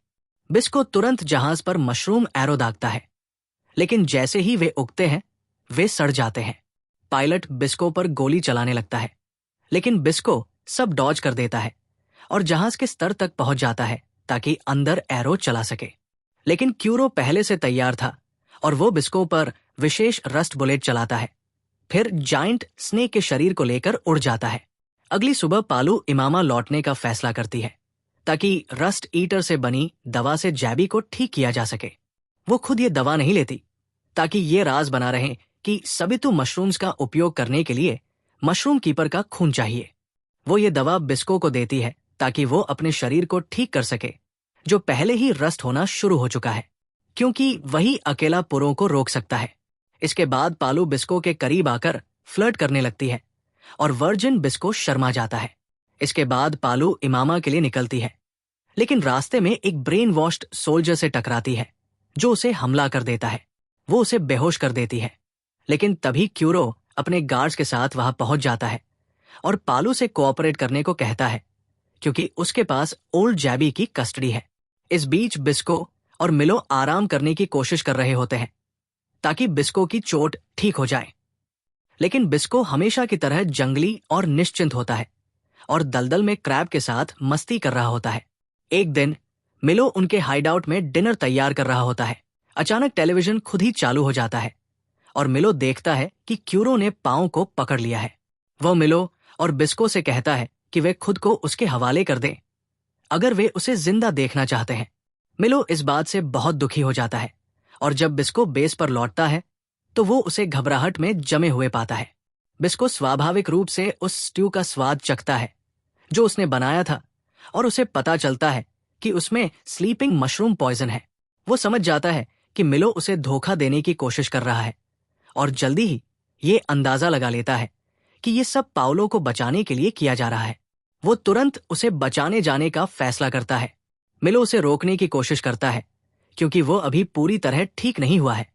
बिस्को तुरंत जहाज पर मशरूम एरो दागता है, लेकिन जैसे ही वे उगते हैं वे सड़ जाते हैं। पायलट बिस्को पर गोली चलाने लगता है, लेकिन बिस्को सब डॉज कर देता है और जहाज के स्तर तक पहुंच जाता है ताकि अंदर एरो चला सके। लेकिन क्यूरो पहले से तैयार था और वो बिस्को पर विशेष रस्ट बुलेट चलाता है, फिर जायंट स्नेक के शरीर को लेकर उड़ जाता है। अगली सुबह पालू इमामा लौटने का फैसला करती है ताकि रस्ट ईटर से बनी दवा से जैबी को ठीक किया जा सके। वो खुद ये दवा नहीं लेती ताकि ये राज बना रहे कि सबितु मशरूम्स का उपयोग करने के लिए मशरूम कीपर का खून चाहिए। वो ये दवा बिस्को को देती है ताकि वो अपने शरीर को ठीक कर सके, जो पहले ही रस्ट होना शुरू हो चुका है, क्योंकि वही अकेला पुरों को रोक सकता है। इसके बाद पालू बिस्को के करीब आकर फ्लर्ट करने लगती है और वर्जिन बिस्को शर्मा जाता है। इसके बाद पालू इमामा के लिए निकलती है, लेकिन रास्ते में एक ब्रेन वॉश्ड सोल्जर से टकराती है जो उसे हमला कर देता है। वो उसे बेहोश कर देती है, लेकिन तभी क्यूरो अपने गार्ड्स के साथ वहां पहुंच जाता है और पालू से कोऑपरेट करने को कहता है, क्योंकि उसके पास ओल्ड जैबी की कस्टडी है। इस बीच बिस्को और मिलो आराम करने की कोशिश कर रहे होते हैं ताकि बिस्को की चोट ठीक हो जाए, लेकिन बिस्को हमेशा की तरह जंगली और निश्चिंत होता है और दलदल में क्रैब के साथ मस्ती कर रहा होता है। एक दिन मिलो उनके हाइडआउट में डिनर तैयार कर रहा होता है। अचानक टेलीविजन खुद ही चालू हो जाता है और मिलो देखता है कि क्यूरो ने पांव को पकड़ लिया है। वो मिलो और बिस्को से कहता है कि वे खुद को उसके हवाले कर दें अगर वे उसे जिंदा देखना चाहते हैं। मिलो इस बात से बहुत दुखी हो जाता है और जब बिस्को बेस पर लौटता है तो वो उसे घबराहट में जमे हुए पाता है। बिस्को स्वाभाविक रूप से उस स्ट्यू का स्वाद चखता है जो उसने बनाया था और उसे पता चलता है कि उसमें स्लीपिंग मशरूम पॉइजन है। वो समझ जाता है कि मिलो उसे धोखा देने की कोशिश कर रहा है और जल्दी ही ये अंदाजा लगा लेता है कि ये सब पाउलो को बचाने के लिए किया जा रहा है। वो तुरंत उसे बचाने जाने का फैसला करता है। मिलो उसे रोकने की कोशिश करता है क्योंकि वो अभी पूरी तरह ठीक नहीं हुआ है,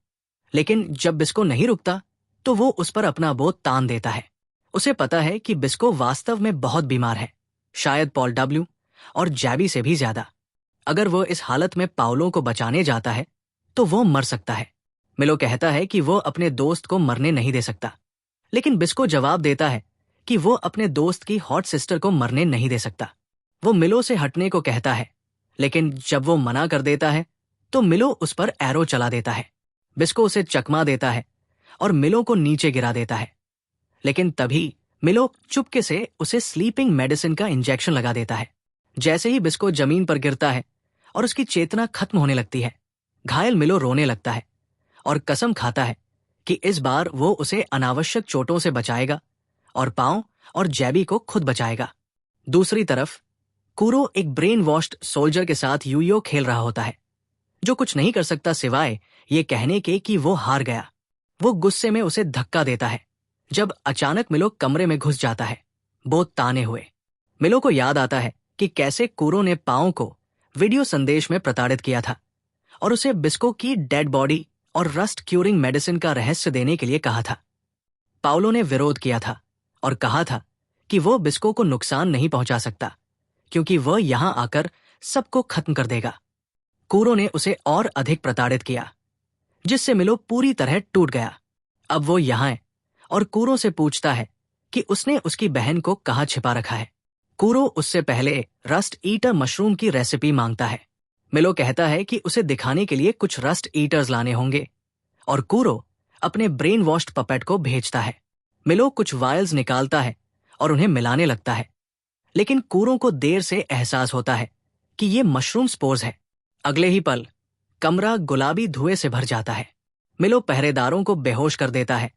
लेकिन जब बिस्को नहीं रुकता तो वो उस पर अपना बोझ तान देता है। उसे पता है कि बिस्को वास्तव में बहुत बीमार है, शायद पॉल डब्ल्यू और जैबी से भी ज्यादा। अगर वो इस हालत में पाउलो को बचाने जाता है तो वो मर सकता है। मिलो कहता है कि वो अपने दोस्त को मरने नहीं दे सकता, लेकिन बिस्को जवाब देता है कि वो अपने दोस्त की हॉट सिस्टर को मरने नहीं दे सकता। वो मिलो से हटने को कहता है, लेकिन जब वो मना कर देता है तो मिलो उस पर एरो चला देता है। बिस्को उसे चकमा देता है और मिलो को नीचे गिरा देता है, लेकिन तभी मिलो चुपके से उसे स्लीपिंग मेडिसिन का इंजेक्शन लगा देता है। जैसे ही बिस्को जमीन पर गिरता है और उसकी चेतना खत्म होने लगती है, घायल मिलो रोने लगता है और कसम खाता है कि इस बार वो उसे अनावश्यक चोटों से बचाएगा और पांव और जैबी को खुद बचाएगा। दूसरी तरफ कूरो एक ब्रेन वॉश्ड सोल्जर के साथ यूयो खेल रहा होता है, जो कुछ नहीं कर सकता सिवाय ये कहने के कि वो हार गया। वो गुस्से में उसे धक्का देता है जब अचानक मिलो कमरे में घुस जाता है, बोझ ताने हुए। मिलो को याद आता है कि कैसे कूरो ने पांव को वीडियो संदेश में प्रताड़ित किया था और उसे बिस्को की डेड बॉडी और रस्ट क्यूरिंग मेडिसिन का रहस्य देने के लिए कहा था। पाउलो ने विरोध किया था और कहा था कि वो बिस्को को नुकसान नहीं पहुंचा सकता क्योंकि वह यहां आकर सबको खत्म कर देगा। कूरो ने उसे और अधिक प्रताड़ित किया, जिससे मिलो पूरी तरह टूट गया। अब वो यहां है और कूरो से पूछता है कि उसने उसकी बहन को कहाँ छिपा रखा है। कूरो उससे पहले रस्ट ईटर मशरूम की रेसिपी मांगता है। मिलो कहता है कि उसे दिखाने के लिए कुछ रस्ट ईटर्स लाने होंगे और कूरो अपने ब्रेन वॉश्ड पपेट को भेजता है। मिलो कुछ वायल्स निकालता है और उन्हें मिलाने लगता है, लेकिन कूरो को देर से एहसास होता है कि ये मशरूम स्पोर्स है। अगले ही पल कमरा गुलाबी धुएं से भर जाता है। मिलो पहरेदारों को बेहोश कर देता है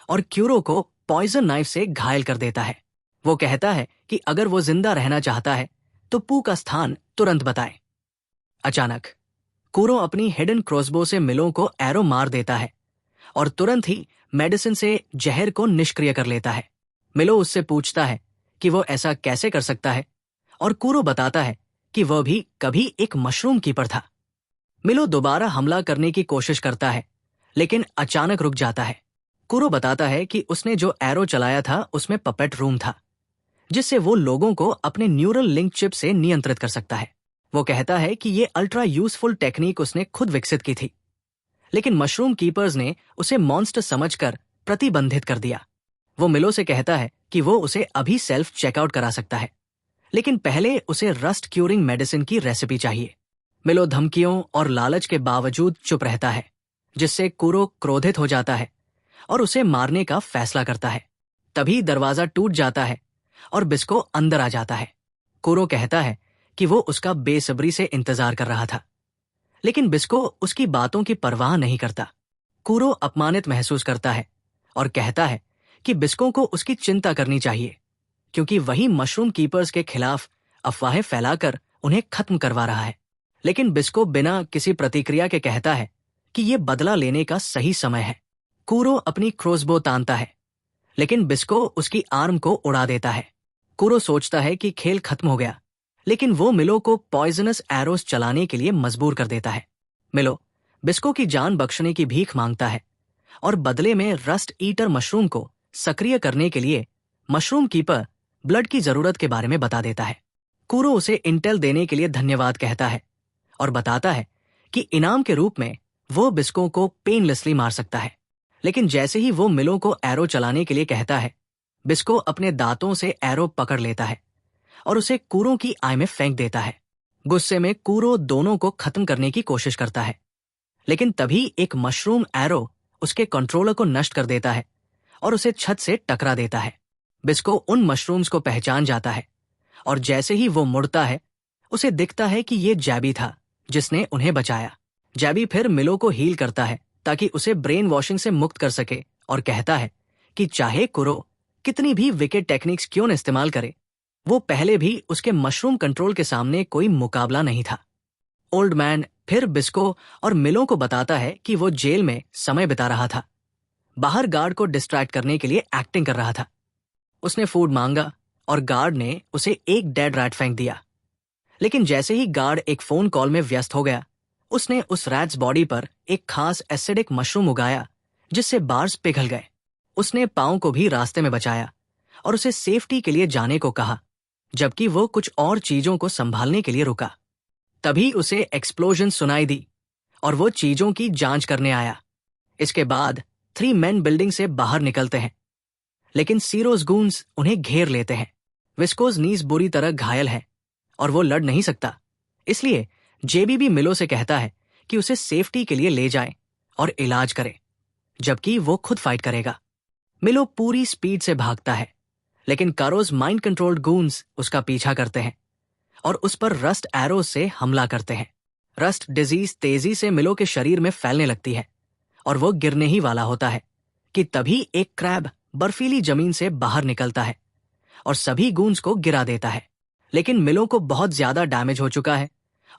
और क्यूरो को पॉइजन नाइफ से घायल कर देता है। वो कहता है कि अगर वो जिंदा रहना चाहता है तो पू का स्थान तुरंत बताए। अचानक कूरो अपनी हिडन क्रॉसबो से मिलो को एरो मार देता है और तुरंत ही मेडिसिन से जहर को निष्क्रिय कर लेता है। मिलो उससे पूछता है कि वो ऐसा कैसे कर सकता है और कूरो बताता है कि वह भी कभी एक मशरूम कीपर था। मिलो दोबारा हमला करने की कोशिश करता है, लेकिन अचानक रुक जाता है। कूरो बताता है कि उसने जो एरो चलाया था उसमें पपेट रूम था, जिससे वो लोगों को अपने न्यूरल लिंक चिप से नियंत्रित कर सकता है। वो कहता है कि ये अल्ट्रा यूजफुल टेक्निक उसने खुद विकसित की थी, लेकिन मशरूम कीपर्स ने उसे मॉन्स्टर समझकर प्रतिबंधित कर दिया। वो मिलो से कहता है कि वो उसे अभी सेल्फ चेकआउट करा सकता है, लेकिन पहले उसे रस्ट क्यूरिंग मेडिसिन की रेसिपी चाहिए। मिलो धमकियों और लालच के बावजूद चुप रहता है, जिससे कूरो क्रोधित हो जाता है और उसे मारने का फैसला करता है। तभी दरवाजा टूट जाता है और बिस्को अंदर आ जाता है। कूरो कहता है कि वो उसका बेसब्री से इंतजार कर रहा था, लेकिन बिस्को उसकी बातों की परवाह नहीं करता। कूरो अपमानित महसूस करता है और कहता है कि बिस्को को उसकी चिंता करनी चाहिए, क्योंकि वही मशरूम कीपर्स के खिलाफ अफवाहें फैलाकर उन्हें खत्म करवा रहा है। लेकिन बिस्को बिना किसी प्रतिक्रिया के कहता है कि ये बदला लेने का सही समय है। कूरो अपनी क्रॉसबो तानता है, लेकिन बिस्को उसकी आर्म को उड़ा देता है। कूरो सोचता है कि खेल खत्म हो गया, लेकिन वो मिलो को पॉइजनस एरोस चलाने के लिए मजबूर कर देता है। मिलो बिस्को की जान बख्शने की भीख मांगता है और बदले में रस्ट ईटर मशरूम को सक्रिय करने के लिए मशरूम कीपर ब्लड की जरूरत के बारे में बता देता है। कूरो उसे इंटेल देने के लिए धन्यवाद कहता है और बताता है कि इनाम के रूप में वो बिस्को को पेनलेसली मार सकता है। लेकिन जैसे ही वो मिलो को एरो चलाने के लिए कहता है, बिस्को अपने दांतों से एरो पकड़ लेता है और उसे कूरो की आय में फेंक देता है। गुस्से में कूरो दोनों को खत्म करने की कोशिश करता है, लेकिन तभी एक मशरूम एरो उसके कंट्रोलर को नष्ट कर देता है और उसे छत से टकरा देता है। बिस्को उन मशरूम्स को पहचान जाता है और जैसे ही वो मुड़ता है, उसे दिखता है कि ये जैबी था जिसने उन्हें बचाया। जैबी फिर मिलो को हील करता है ताकि उसे ब्रेन वॉशिंग से मुक्त कर सके और कहता है कि चाहे कूरो कितनी भी विकेट टेक्निक्स क्यों न इस्तेमाल करे, वो पहले भी उसके मशरूम कंट्रोल के सामने कोई मुकाबला नहीं था। ओल्ड मैन फिर बिस्को और मिलो को बताता है कि वो जेल में समय बिता रहा था, बाहर गार्ड को डिस्ट्रैक्ट करने के लिए एक्टिंग कर रहा था। उसने फूड मांगा और गार्ड ने उसे एक डेड रैट फेंक दिया। लेकिन जैसे ही गार्ड एक फोन कॉल में व्यस्त हो गया, उसने उस रैट्स बॉडी पर एक खास एसिडिक मशरूम उगाया जिससे बार्स पिघल गए। उसने पाँव को भी रास्ते में बचाया और उसे सेफ्टी के लिए जाने को कहा, जबकि वो कुछ और चीजों को संभालने के लिए रुका। तभी उसे एक्सप्लोजन सुनाई दी और वो चीजों की जांच करने आया। इसके बाद 3 मेन बिल्डिंग से बाहर निकलते हैं, लेकिन सीरोज गून्स उन्हें घेर लेते हैं। विस्कोज नीज बुरी तरह घायल है और वो लड़ नहीं सकता, इसलिए जेबी मिलो से कहता है कि उसे सेफ्टी के लिए ले जाए और इलाज करे, जबकि वो खुद फाइट करेगा। मिलो पूरी स्पीड से भागता है, लेकिन कारोज माइंड कंट्रोल्ड गून्स उसका पीछा करते हैं और उस पर रस्ट एरोज से हमला करते हैं। रस्ट डिजीज तेजी से मिलो के शरीर में फैलने लगती है और वो गिरने ही वाला होता है कि तभी एक क्रैब बर्फीली जमीन से बाहर निकलता है और सभी गून्स को गिरा देता है। लेकिन मिलो को बहुत ज्यादा डैमेज हो चुका है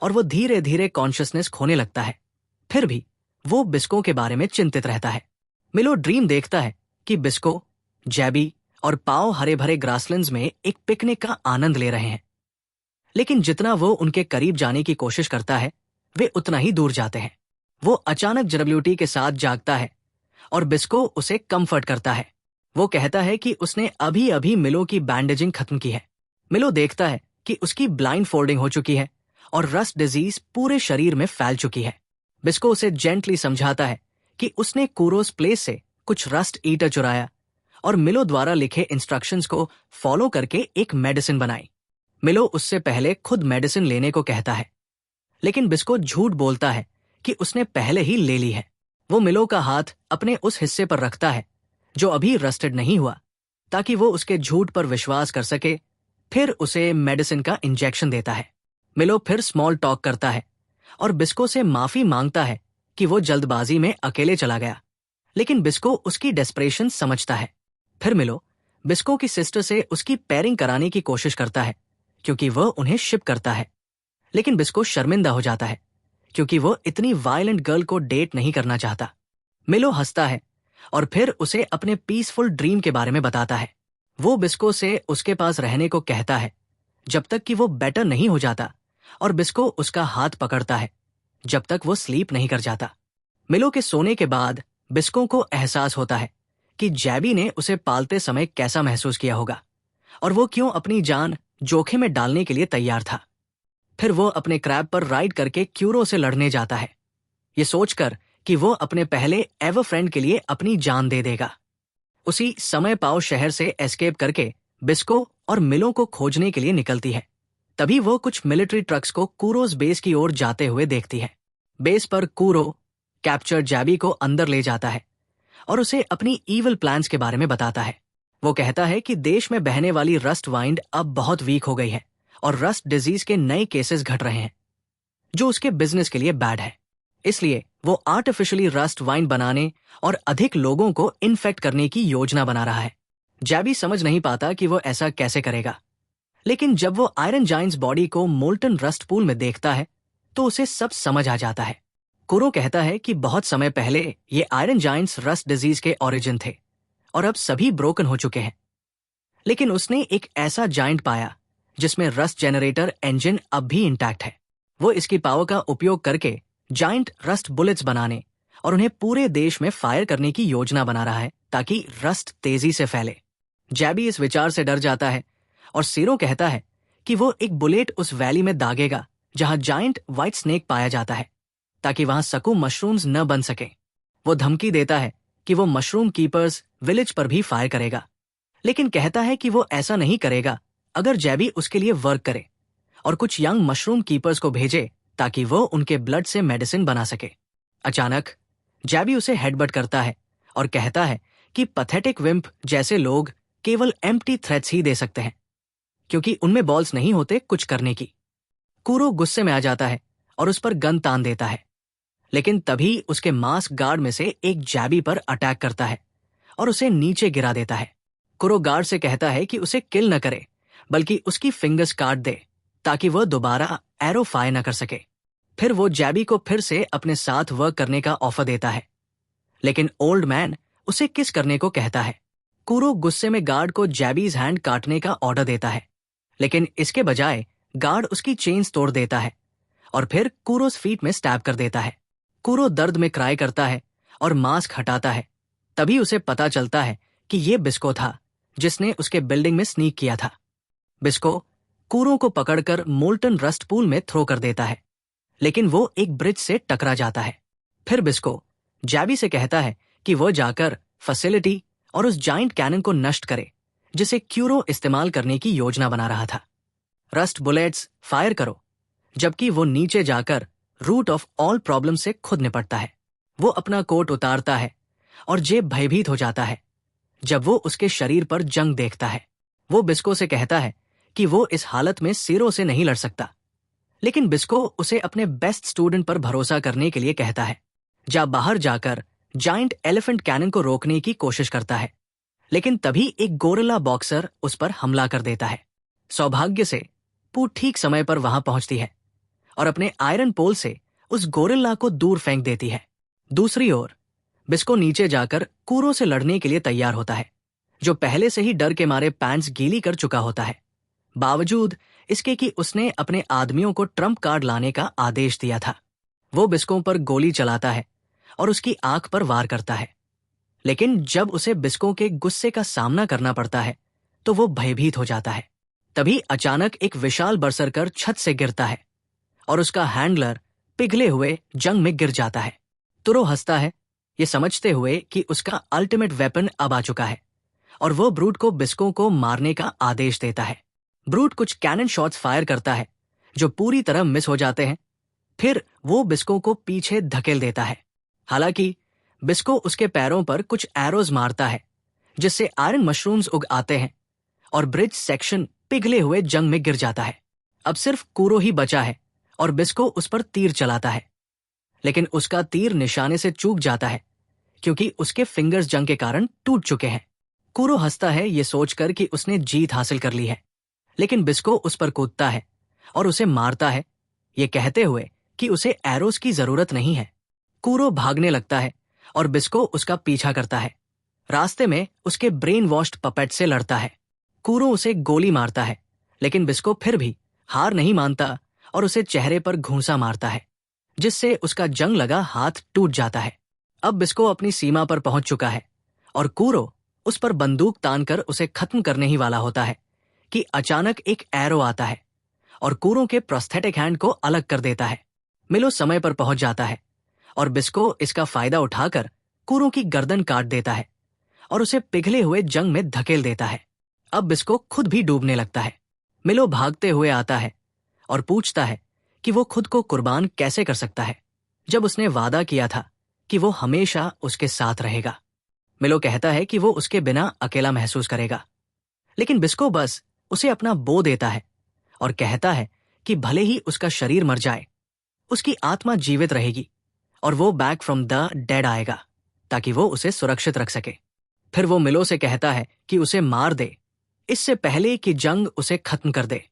और वो धीरे धीरे कॉन्शियसनेस खोने लगता है। फिर भी वो बिस्को के बारे में चिंतित रहता है। मिलो ड्रीम देखता है कि बिस्को, जैबी और पाओ हरे भरे ग्रासलैंड्स में एक पिकनिक का आनंद ले रहे हैं। लेकिन जितना वो उनके करीब जाने की कोशिश करता है, वे उतना ही दूर जाते हैं। वो अचानक JWT के साथ जागता है और बिस्को उसे कंफर्ट करता है। वो कहता है कि उसने अभी अभी मिलो की बैंडेजिंग खत्म की है। मिलो देखता है कि उसकी ब्लाइंड फोल्डिंग हो चुकी है और रस्ट डिजीज पूरे शरीर में फैल चुकी है। बिस्को उसे जेंटली समझाता है कि उसने कूरोस प्लेस से कुछ रस्ट ईटर चुराया और मिलो द्वारा लिखे इंस्ट्रक्शंस को फॉलो करके एक मेडिसिन बनाई। मिलो उससे पहले खुद मेडिसिन लेने को कहता है, लेकिन बिस्को झूठ बोलता है कि उसने पहले ही ले ली है। वो मिलो का हाथ अपने उस हिस्से पर रखता है जो अभी रस्टेड नहीं हुआ, ताकि वो उसके झूठ पर विश्वास कर सके। फिर उसे मेडिसिन का इंजेक्शन देता है। मिलो फिर स्मॉल टॉक करता है और बिस्को से माफी मांगता है कि वो जल्दबाजी में अकेले चला गया, लेकिन बिस्को उसकी डेस्परेशन समझता है। फिर मिलो बिस्को की सिस्टर से उसकी पेयरिंग कराने की कोशिश करता है, क्योंकि वह उन्हें शिप करता है। लेकिन बिस्को शर्मिंदा हो जाता है, क्योंकि वो इतनी वायलेंट गर्ल को डेट नहीं करना चाहता। मिलो हंसता है और फिर उसे अपने पीसफुल ड्रीम के बारे में बताता है। वो बिस्को से उसके पास रहने को कहता है जब तक कि वो बेटर नहीं हो जाता, और बिस्को उसका हाथ पकड़ता है जब तक वो स्लीप नहीं कर जाता। मिलो के सोने के बाद बिस्को को एहसास होता है कि जैबी ने उसे पालते समय कैसा महसूस किया होगा और वो क्यों अपनी जान जोखिम में डालने के लिए तैयार था। फिर वो अपने क्रैब पर राइड करके क्यूरो से लड़ने जाता है, ये सोचकर कि वो अपने पहले एवर फ्रेंड के लिए अपनी जान दे देगा। उसी समय पाओ शहर से एस्केप करके बिस्को और मिलो को खोजने के लिए निकलती है। तभी वो कुछ मिलिट्री ट्रक्स को कूरोस बेस की ओर जाते हुए देखती है। बेस पर कूरो कैप्चर जैबी को अंदर ले जाता है और उसे अपनी ईविल प्लान्स के बारे में बताता है। वो कहता है कि देश में बहने वाली रस्ट वाइंड अब बहुत वीक हो गई है और रस्ट डिजीज के नए केसेस घट रहे हैं, जो उसके बिजनेस के लिए बैड है। इसलिए वो आर्टिफिशियली रस्ट वाइन बनाने और अधिक लोगों को इन्फेक्ट करने की योजना बना रहा है। जैबी समझ नहीं पाता कि वो ऐसा कैसे करेगा, लेकिन जब वो आयरन जाइंट्स बॉडी को मोल्टन रस्ट पूल में देखता है तो उसे सब समझ आ जाता है। कुरो कहता है कि बहुत समय पहले ये आयरन जाइंट्स रस्ट डिजीज के ओरिजिन थे और अब सभी ब्रोकन हो चुके हैं। लेकिन उसने एक ऐसा जाइंट पाया जिसमें रस्ट जनरेटर इंजन अब भी इंटैक्ट है। वो इसकी पावर का उपयोग करके जाइंट रस्ट बुलेट्स बनाने और उन्हें पूरे देश में फायर करने की योजना बना रहा है ताकि रस्ट तेजी से फैले। जैबी इस विचार से डर जाता है और सीरो कहता है कि वो एक बुलेट उस वैली में दागेगा जहां जाइंट व्हाइट स्नेक पाया जाता है, ताकि वहां सकू मशरूम्स न बन सके। वो धमकी देता है कि वो मशरूम कीपर्स विलेज पर भी फायर करेगा, लेकिन कहता है कि वो ऐसा नहीं करेगा अगर जैबी उसके लिए वर्क करे और कुछ यंग मशरूम कीपर्स को भेजे ताकि वो उनके ब्लड से मेडिसिन बना सके। अचानक जैबी उसे हेडबट करता है और कहता है कि पैथेटिक विम्प जैसे लोग केवल एम्प्टी थ्रेट्स ही दे सकते हैं, क्योंकि उनमें बॉल्स नहीं होते कुछ करने की। कूरो गुस्से में आ जाता है और उस पर गन तान देता है, लेकिन तभी उसके मास्क गार्ड में से एक जैबी पर अटैक करता है और उसे नीचे गिरा देता है। कुरो गार्ड से कहता है कि उसे किल न करे, बल्कि उसकी फिंगर्स काट दे ताकि वह दोबारा एरो फायर न कर सके। फिर वो जैबी को फिर से अपने साथ वर्क करने का ऑफर देता है, लेकिन ओल्ड मैन उसे किस करने को कहता है। कूरो गुस्से में गार्ड को जैबीज हैंड काटने का ऑर्डर देता है, लेकिन इसके बजाय गार्ड उसकी चेन्स तोड़ देता है और फिर कूरोस फीट में स्टैब कर देता है। कूरो दर्द में क्राई करता है और मास्क हटाता है। तभी उसे पता चलता है कि ये बिस्को था जिसने उसके बिल्डिंग में स्नीक किया था। बिस्को कूरो को पकड़कर मोल्टन रस्ट पूल में थ्रो कर देता है, लेकिन वो एक ब्रिज से टकरा जाता है। फिर बिस्को जैबी से कहता है कि वो जाकर फैसिलिटी और उस जाइंट कैनन को नष्ट करे जिसे क्यूरो इस्तेमाल करने की योजना बना रहा था। रस्ट बुलेट्स फायर करो, जबकि वो नीचे जाकर रूट ऑफ ऑल प्रॉब्लम से खुद निपटता है। वो अपना कोट उतारता है और जेब भयभीत हो जाता है जब वो उसके शरीर पर जंग देखता है। वो बिस्को से कहता है कि वो इस हालत में सिरों से नहीं लड़ सकता, लेकिन बिस्को उसे अपने बेस्ट स्टूडेंट पर भरोसा करने के लिए कहता है। जा बाहर जाकर जाइंट एलिफेंट कैनन को रोकने की कोशिश करता है, लेकिन तभी एक गोरिल्ला बॉक्सर उस पर हमला कर देता है। सौभाग्य से पू ठीक समय पर वहां पहुंचती है और अपने आयरन पोल से उस गोरिल्ला को दूर फेंक देती है। दूसरी ओर बिस्को नीचे जाकर कूरो से लड़ने के लिए तैयार होता है, जो पहले से ही डर के मारे पैंट्स गीली कर चुका होता है, बावजूद इसके कि उसने अपने आदमियों को ट्रम्प कार्ड लाने का आदेश दिया था। वो बिस्को पर गोली चलाता है और उसकी आंख पर वार करता है, लेकिन जब उसे बिस्को के गुस्से का सामना करना पड़ता है तो वो भयभीत हो जाता है। तभी अचानक एक विशाल बरसरकर छत से गिरता है और उसका हैंडलर पिघले हुए जंग में गिर जाता है। तुरो हंसता है, ये समझते हुए कि उसका अल्टीमेट वेपन अब आ चुका है, और वो ब्रूट को बिस्को को मारने का आदेश देता है। ब्रूट कुछ कैनन शॉट्स फायर करता है जो पूरी तरह मिस हो जाते हैं। फिर वो बिस्को को पीछे धकेल देता है। हालांकि बिस्को उसके पैरों पर कुछ एरोज मारता है जिससे आयरन मशरूम्स उग आते हैं और ब्रिज सेक्शन पिघले हुए जंग में गिर जाता है। अब सिर्फ कूरो ही बचा है और बिस्को उस पर तीर चलाता है, लेकिन उसका तीर निशाने से चूक जाता है क्योंकि उसके फिंगर्स जंग के कारण टूट चुके हैं। कूरो हंसता है ये सोचकर कि उसने जीत हासिल कर ली है, लेकिन बिस्को उस पर कूदता है और उसे मारता है, ये कहते हुए कि उसे एरोस की जरूरत नहीं है। कूरो भागने लगता है और बिस्को उसका पीछा करता है। रास्ते में उसके ब्रेन वॉश्ड पपेट से लड़ता है। कूरो उसे गोली मारता है, लेकिन बिस्को फिर भी हार नहीं मानता और उसे चेहरे पर घूंसा मारता है, जिससे उसका जंग लगा हाथ टूट जाता है। अब बिस्को अपनी सीमा पर पहुंच चुका है और कूरो उस पर बंदूक तानकर उसे खत्म करने ही वाला होता है कि अचानक एक एरो आता है और कूरो के प्रोस्थेटिक हैंड को अलग कर देता है। मिलो समय पर पहुंच जाता है और बिस्को इसका फायदा उठाकर कूरो की गर्दन काट देता है और उसे पिघले हुए जंग में धकेल देता है। अब बिस्को खुद भी डूबने लगता है। मिलो भागते हुए आता है और पूछता है कि वो खुद को कुर्बान कैसे कर सकता है जब उसने वादा किया था कि वो हमेशा उसके साथ रहेगा। मिलो कहता है कि वो उसके बिना अकेला महसूस करेगा, लेकिन बिस्को बस उसे अपना बो देता है और कहता है कि भले ही उसका शरीर मर जाए, उसकी आत्मा जीवित रहेगी और वो बैक फ्रॉम द डेड आएगा ताकि वो उसे सुरक्षित रख सके। फिर वो मिलो से कहता है कि उसे मार दे इससे पहले कि जंग उसे खत्म कर दे।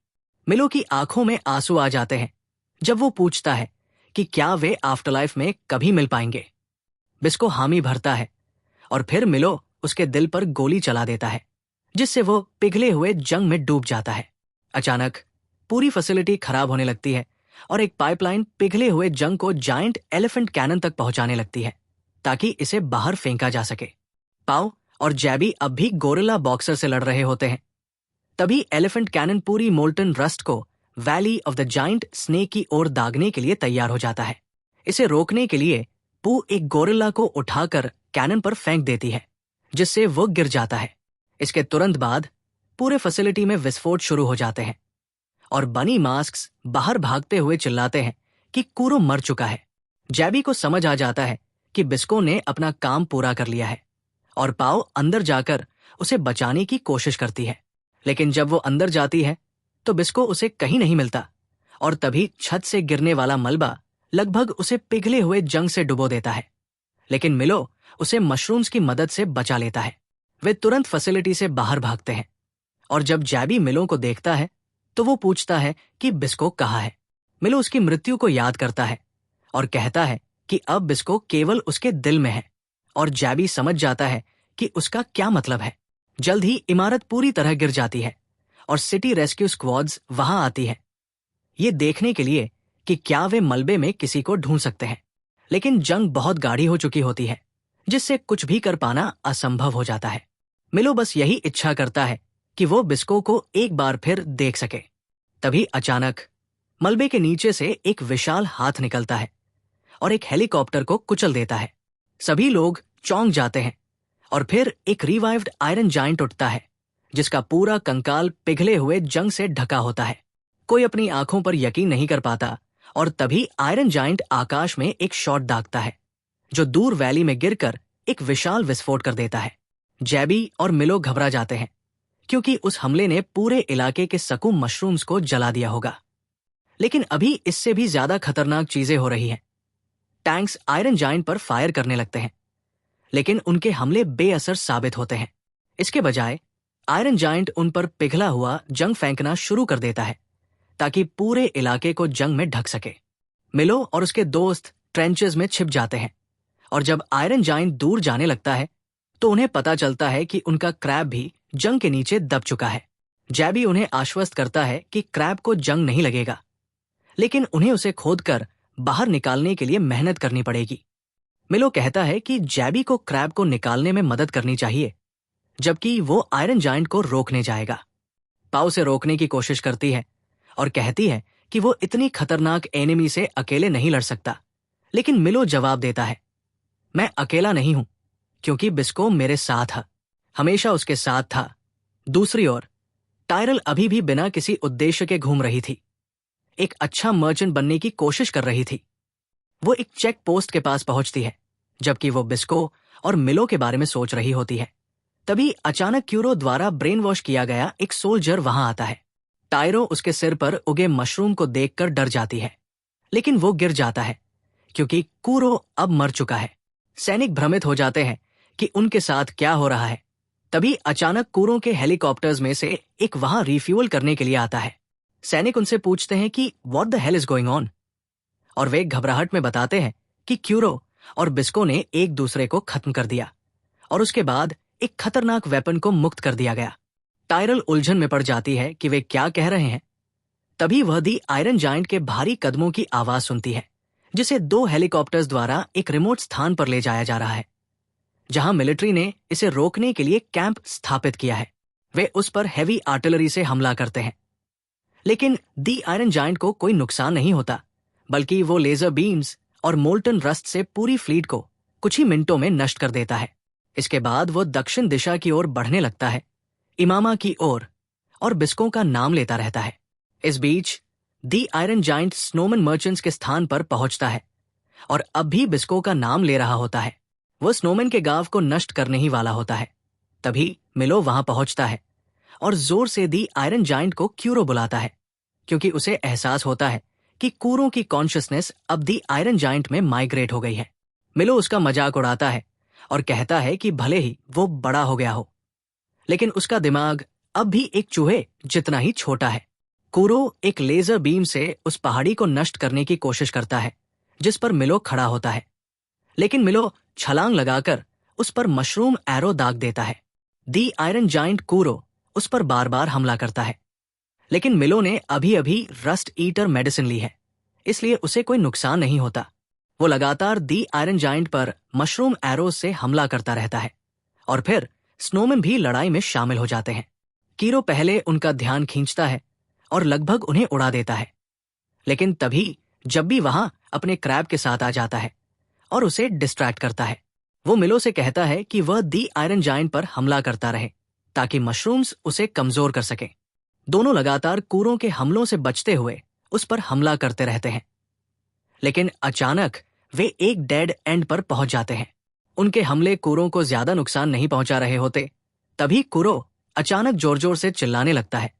मिलो की आंखों में आंसू आ जाते हैं जब वो पूछता है कि क्या वे आफ्टरलाइफ में कभी मिल पाएंगे। बिस्को हामी भरता है और फिर मिलो उसके दिल पर गोली चला देता है, जिससे वो पिघले हुए जंग में डूब जाता है। अचानक पूरी फैसिलिटी खराब होने लगती है और एक पाइपलाइन पिघले हुए जंग को जायंट एलिफेंट कैनन तक पहुंचाने लगती है ताकि इसे बाहर फेंका जा सके। पाओ और जैबी अब भी गोरिल्ला बॉक्सर से लड़ रहे होते हैं। तभी एलिफेंट कैनन पूरी मोल्टन रस्ट को valley of the giant snake की ओर दागने के लिए तैयार हो जाता है। इसे रोकने के लिए पू एक गोरिल्ला को उठाकर कैनन पर फेंक देती है, जिससे वो गिर जाता है। इसके तुरंत बाद पूरे फैसिलिटी में विस्फोट शुरू हो जाते हैं और बनी मास्क्स बाहर भागते हुए चिल्लाते हैं कि कूरो मर चुका है। जैबी को समझ आ जाता है कि बिस्को ने अपना काम पूरा कर लिया है और पाओ अंदर जाकर उसे बचाने की कोशिश करती है, लेकिन जब वो अंदर जाती है तो बिस्को उसे कहीं नहीं मिलता और तभी छत से गिरने वाला मलबा लगभग उसे पिघले हुए जंग से डुबो देता है। लेकिन मिलो उसे मशरूम्स की मदद से बचा लेता है। वे तुरंत फैसिलिटी से बाहर भागते हैं और जब जैबी मिलो को देखता है तो वो पूछता है कि बिस्को कहाँ है। मिलो उसकी मृत्यु को याद करता है और कहता है कि अब बिस्को केवल उसके दिल में है, और जैबी समझ जाता है कि उसका क्या मतलब है। जल्द ही इमारत पूरी तरह गिर जाती है और सिटी रेस्क्यू स्क्वाड्स वहां आती है, ये देखने के लिए कि क्या वे मलबे में किसी को ढूंढ सकते हैं। लेकिन जंग बहुत गाढ़ी हो चुकी होती है, जिससे कुछ भी कर पाना असंभव हो जाता है। मिलो बस यही इच्छा करता है कि वो बिस्को को एक बार फिर देख सके। तभी अचानक मलबे के नीचे से एक विशाल हाथ निकलता है और एक हेलीकॉप्टर को कुचल देता है। सभी लोग चौंक जाते हैं और फिर एक रिवाइव्ड आयरन जायंट उठता है, जिसका पूरा कंकाल पिघले हुए जंग से ढका होता है। कोई अपनी आंखों पर यकीन नहीं कर पाता, और तभी आयरन जायंट आकाश में एक शॉट दागता है, जो दूर वैली में गिरकर एक विशाल विस्फोट कर देता है। जैबी और मिलो घबरा जाते हैं, क्योंकि उस हमले ने पूरे इलाके के सकूम मशरूम्स को जला दिया होगा। लेकिन अभी इससे भी ज्यादा खतरनाक चीजें हो रही हैं। टैंक्स आयरन जायंट पर फायर करने लगते हैं, लेकिन उनके हमले बेअसर साबित होते हैं। इसके बजाय आयरन जायंट उन पर पिघला हुआ जंग फेंकना शुरू कर देता है, ताकि पूरे इलाके को जंग में ढक सके। मिलो और उसके दोस्त ट्रेंचेस में छिप जाते हैं, और जब आयरन जायंट दूर जाने लगता है तो उन्हें पता चलता है कि उनका क्रैब भी जंग के नीचे दब चुका है। जैबी उन्हें आश्वस्त करता है कि क्रैब को जंग नहीं लगेगा, लेकिन उन्हें उसे खोदकर बाहर निकालने के लिए मेहनत करनी पड़ेगी। मिलो कहता है कि जैबी को क्रैब को निकालने में मदद करनी चाहिए, जबकि वो आयरन जायंट को रोकने जाएगा। पाओ से रोकने की कोशिश करती है और कहती है कि वो इतनी खतरनाक एनिमी से अकेले नहीं लड़ सकता। लेकिन मिलो जवाब देता है, मैं अकेला नहीं हूं, क्योंकि बिस्को मेरे साथ है, हमेशा उसके साथ था। दूसरी ओर टायरल अभी भी बिना किसी उद्देश्य के घूम रही थी, एक अच्छा मर्चेंट बनने की कोशिश कर रही थी। वो एक चेक पोस्ट के पास पहुंचती है, जबकि वो बिस्को और मिलो के बारे में सोच रही होती है। तभी अचानक क्यूरो द्वारा ब्रेन वॉश किया गया एक सोल्जर वहां आता है। टायरो उसके सिर पर उगे मशरूम को देखकर डर जाती है, लेकिन वो गिर जाता है, क्योंकि कूरो अब मर चुका है। सैनिक भ्रमित हो जाते हैं कि उनके साथ क्या हो रहा है। तभी अचानक कूरो के हेलीकॉप्टर्स में से एक वहां रिफ्यूल करने के लिए आता है। सैनिक उनसे पूछते हैं कि what the hell is going on, और वे घबराहट में बताते हैं कि क्यूरो और बिस्को ने एक दूसरे को खत्म कर दिया, और उसके बाद एक खतरनाक वेपन को मुक्त कर दिया गया। टायरल उलझन में पड़ जाती है कि वे क्या कह रहे हैं। तभी वह दी आयरन जायंट के भारी कदमों की आवाज सुनती है, जिसे 2 हेलीकॉप्टर्स द्वारा एक रिमोट स्थान पर ले जाया जा रहा है, जहां मिलिट्री ने इसे रोकने के लिए कैंप स्थापित किया है। वे उस पर हेवी आर्टिलरी से हमला करते हैं, लेकिन दी आयरन जायंट को कोई नुकसान नहीं होता, बल्कि वो लेजर बीम्स और मोल्टन रस्ट से पूरी फ्लीट को कुछ ही मिनटों में नष्ट कर देता है। इसके बाद वो दक्षिण दिशा की ओर बढ़ने लगता है, इमामा की ओर, और बिस्को का नाम लेता रहता है। इस बीच दी आयरन जायंट स्नोमैन मर्चेंट्स के स्थान पर पहुंचता है, और अब भी बिस्को का नाम ले रहा होता है। वो स्नोमैन के गांव को नष्ट करने ही वाला होता है। तभी मिलो वहां पहुंचता है और जोर से दी आयरन जायंट को क्यूरो बुलाता है, क्योंकि उसे एहसास होता है कि कूरो की कॉन्शियसनेस अब दी आयरन जायंट में माइग्रेट हो गई है। मिलो उसका मजाक उड़ाता है और कहता है कि भले ही वो बड़ा हो गया हो, लेकिन उसका दिमाग अब भी एक चूहे जितना ही छोटा है। कूरो एक लेजर बीम से उस पहाड़ी को नष्ट करने की कोशिश करता है जिस पर मिलो खड़ा होता है, लेकिन मिलो छलांग लगाकर उस पर मशरूम एरो दाग देता है। दी आयरन जायंट कूरो उस पर बार बार हमला करता है, लेकिन मिलो ने अभी अभी रस्ट ईटर मेडिसिन ली है, इसलिए उसे कोई नुकसान नहीं होता। वो लगातार दी आयरन जायंट पर मशरूम एरोज से हमला करता रहता है, और फिर स्नोमैन भी लड़ाई में शामिल हो जाते हैं। कीरो पहले उनका ध्यान खींचता है और लगभग उन्हें उड़ा देता है, लेकिन तभी जब भी वहां अपने क्रैब के साथ आ जाता है और उसे डिस्ट्रैक्ट करता है। वो मिलो से कहता है कि वह दी आयरन जायंट पर हमला करता रहे, ताकि मशरूम्स उसे कमजोर कर सकें। दोनों लगातार कूरों के हमलों से बचते हुए उस पर हमला करते रहते हैं, लेकिन अचानक वे एक डेड एंड पर पहुंच जाते हैं। उनके हमले कूरों को ज्यादा नुकसान नहीं पहुंचा रहे होते। तभी कूरो अचानक जोर जोर से चिल्लाने लगता है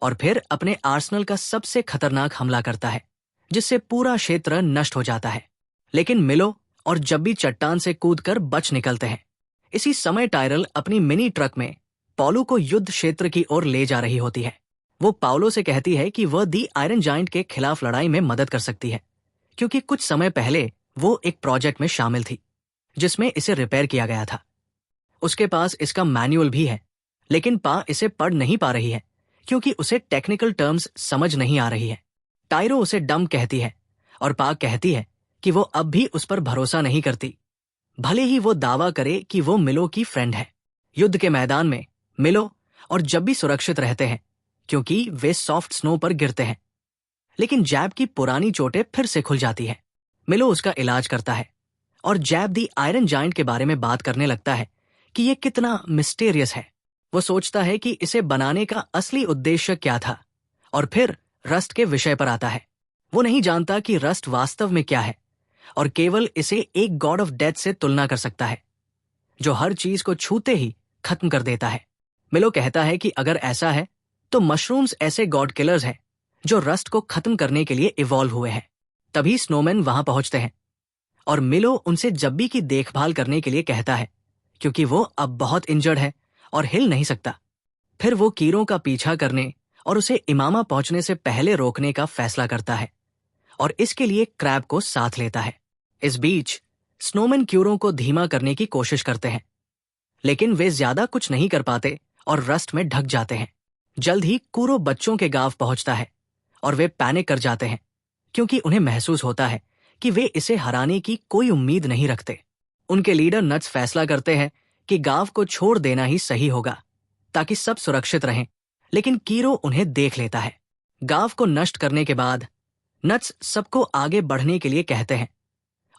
और फिर अपने आर्सनल का सबसे खतरनाक हमला करता है, जिससे पूरा क्षेत्र नष्ट हो जाता है। लेकिन मिलो और जब्बी चट्टान से कूदकर बच निकलते हैं। इसी समय टायरल अपनी मिनी ट्रक में पॉलू को युद्ध क्षेत्र की ओर ले जा रही होती है। वो पाउलो से कहती है कि वह दी आयरन जायंट के खिलाफ लड़ाई में मदद कर सकती है, क्योंकि कुछ समय पहले वो एक प्रोजेक्ट में शामिल थी जिसमें इसे रिपेयर किया गया था। उसके पास इसका मैनुअल भी है, लेकिन पा इसे पढ़ नहीं पा रही है क्योंकि उसे टेक्निकल टर्म्स समझ नहीं आ रही है। टायरो उसे डम कहती है और पा कहती है कि वो अब भी उस पर भरोसा नहीं करती, भले ही वो दावा करे कि वो मिलो की फ्रेंड है। युद्ध के मैदान में मिलो और जब भी सुरक्षित रहते हैं क्योंकि वे सॉफ्ट स्नो पर गिरते हैं, लेकिन जैब की पुरानी चोटें फिर से खुल जाती है। मिलो उसका इलाज करता है और जैब दी आयरन जायंट के बारे में बात करने लगता है कि ये कितना मिस्टीरियस है। वो सोचता है कि इसे बनाने का असली उद्देश्य क्या था और फिर रस्ट के विषय पर आता है। वो नहीं जानता कि रस्ट वास्तव में क्या है और केवल इसे एक गॉड ऑफ डेथ से तुलना कर सकता है जो हर चीज को छूते ही खत्म कर देता है। मिलो कहता है कि अगर ऐसा है तो मशरूम्स ऐसे गॉड किलर्स हैं जो रस्ट को खत्म करने के लिए इवॉल्व हुए हैं। तभी स्नोमैन वहां पहुंचते हैं और मिलो उनसे जब्बी की देखभाल करने के लिए कहता है क्योंकि वो अब बहुत इंजर्ड है और हिल नहीं सकता। फिर वो कीरों का पीछा करने और उसे इमामा पहुंचने से पहले रोकने का फैसला करता है और इसके लिए क्रैब को साथ लेता है। इस बीच स्नोमैन क्यूरों को धीमा करने की कोशिश करते हैं, लेकिन वे ज्यादा कुछ नहीं कर पाते और रस्ट में ढक जाते हैं। जल्द ही कूरो बच्चों के गांव पहुंचता है और वे पैनिक कर जाते हैं क्योंकि उन्हें महसूस होता है कि वे इसे हराने की कोई उम्मीद नहीं रखते। उनके लीडर नट्स फैसला करते हैं कि गांव को छोड़ देना ही सही होगा ताकि सब सुरक्षित रहें, लेकिन कीरो उन्हें देख लेता है। गांव को नष्ट करने के बाद नट्स सबको आगे बढ़ने के लिए कहते हैं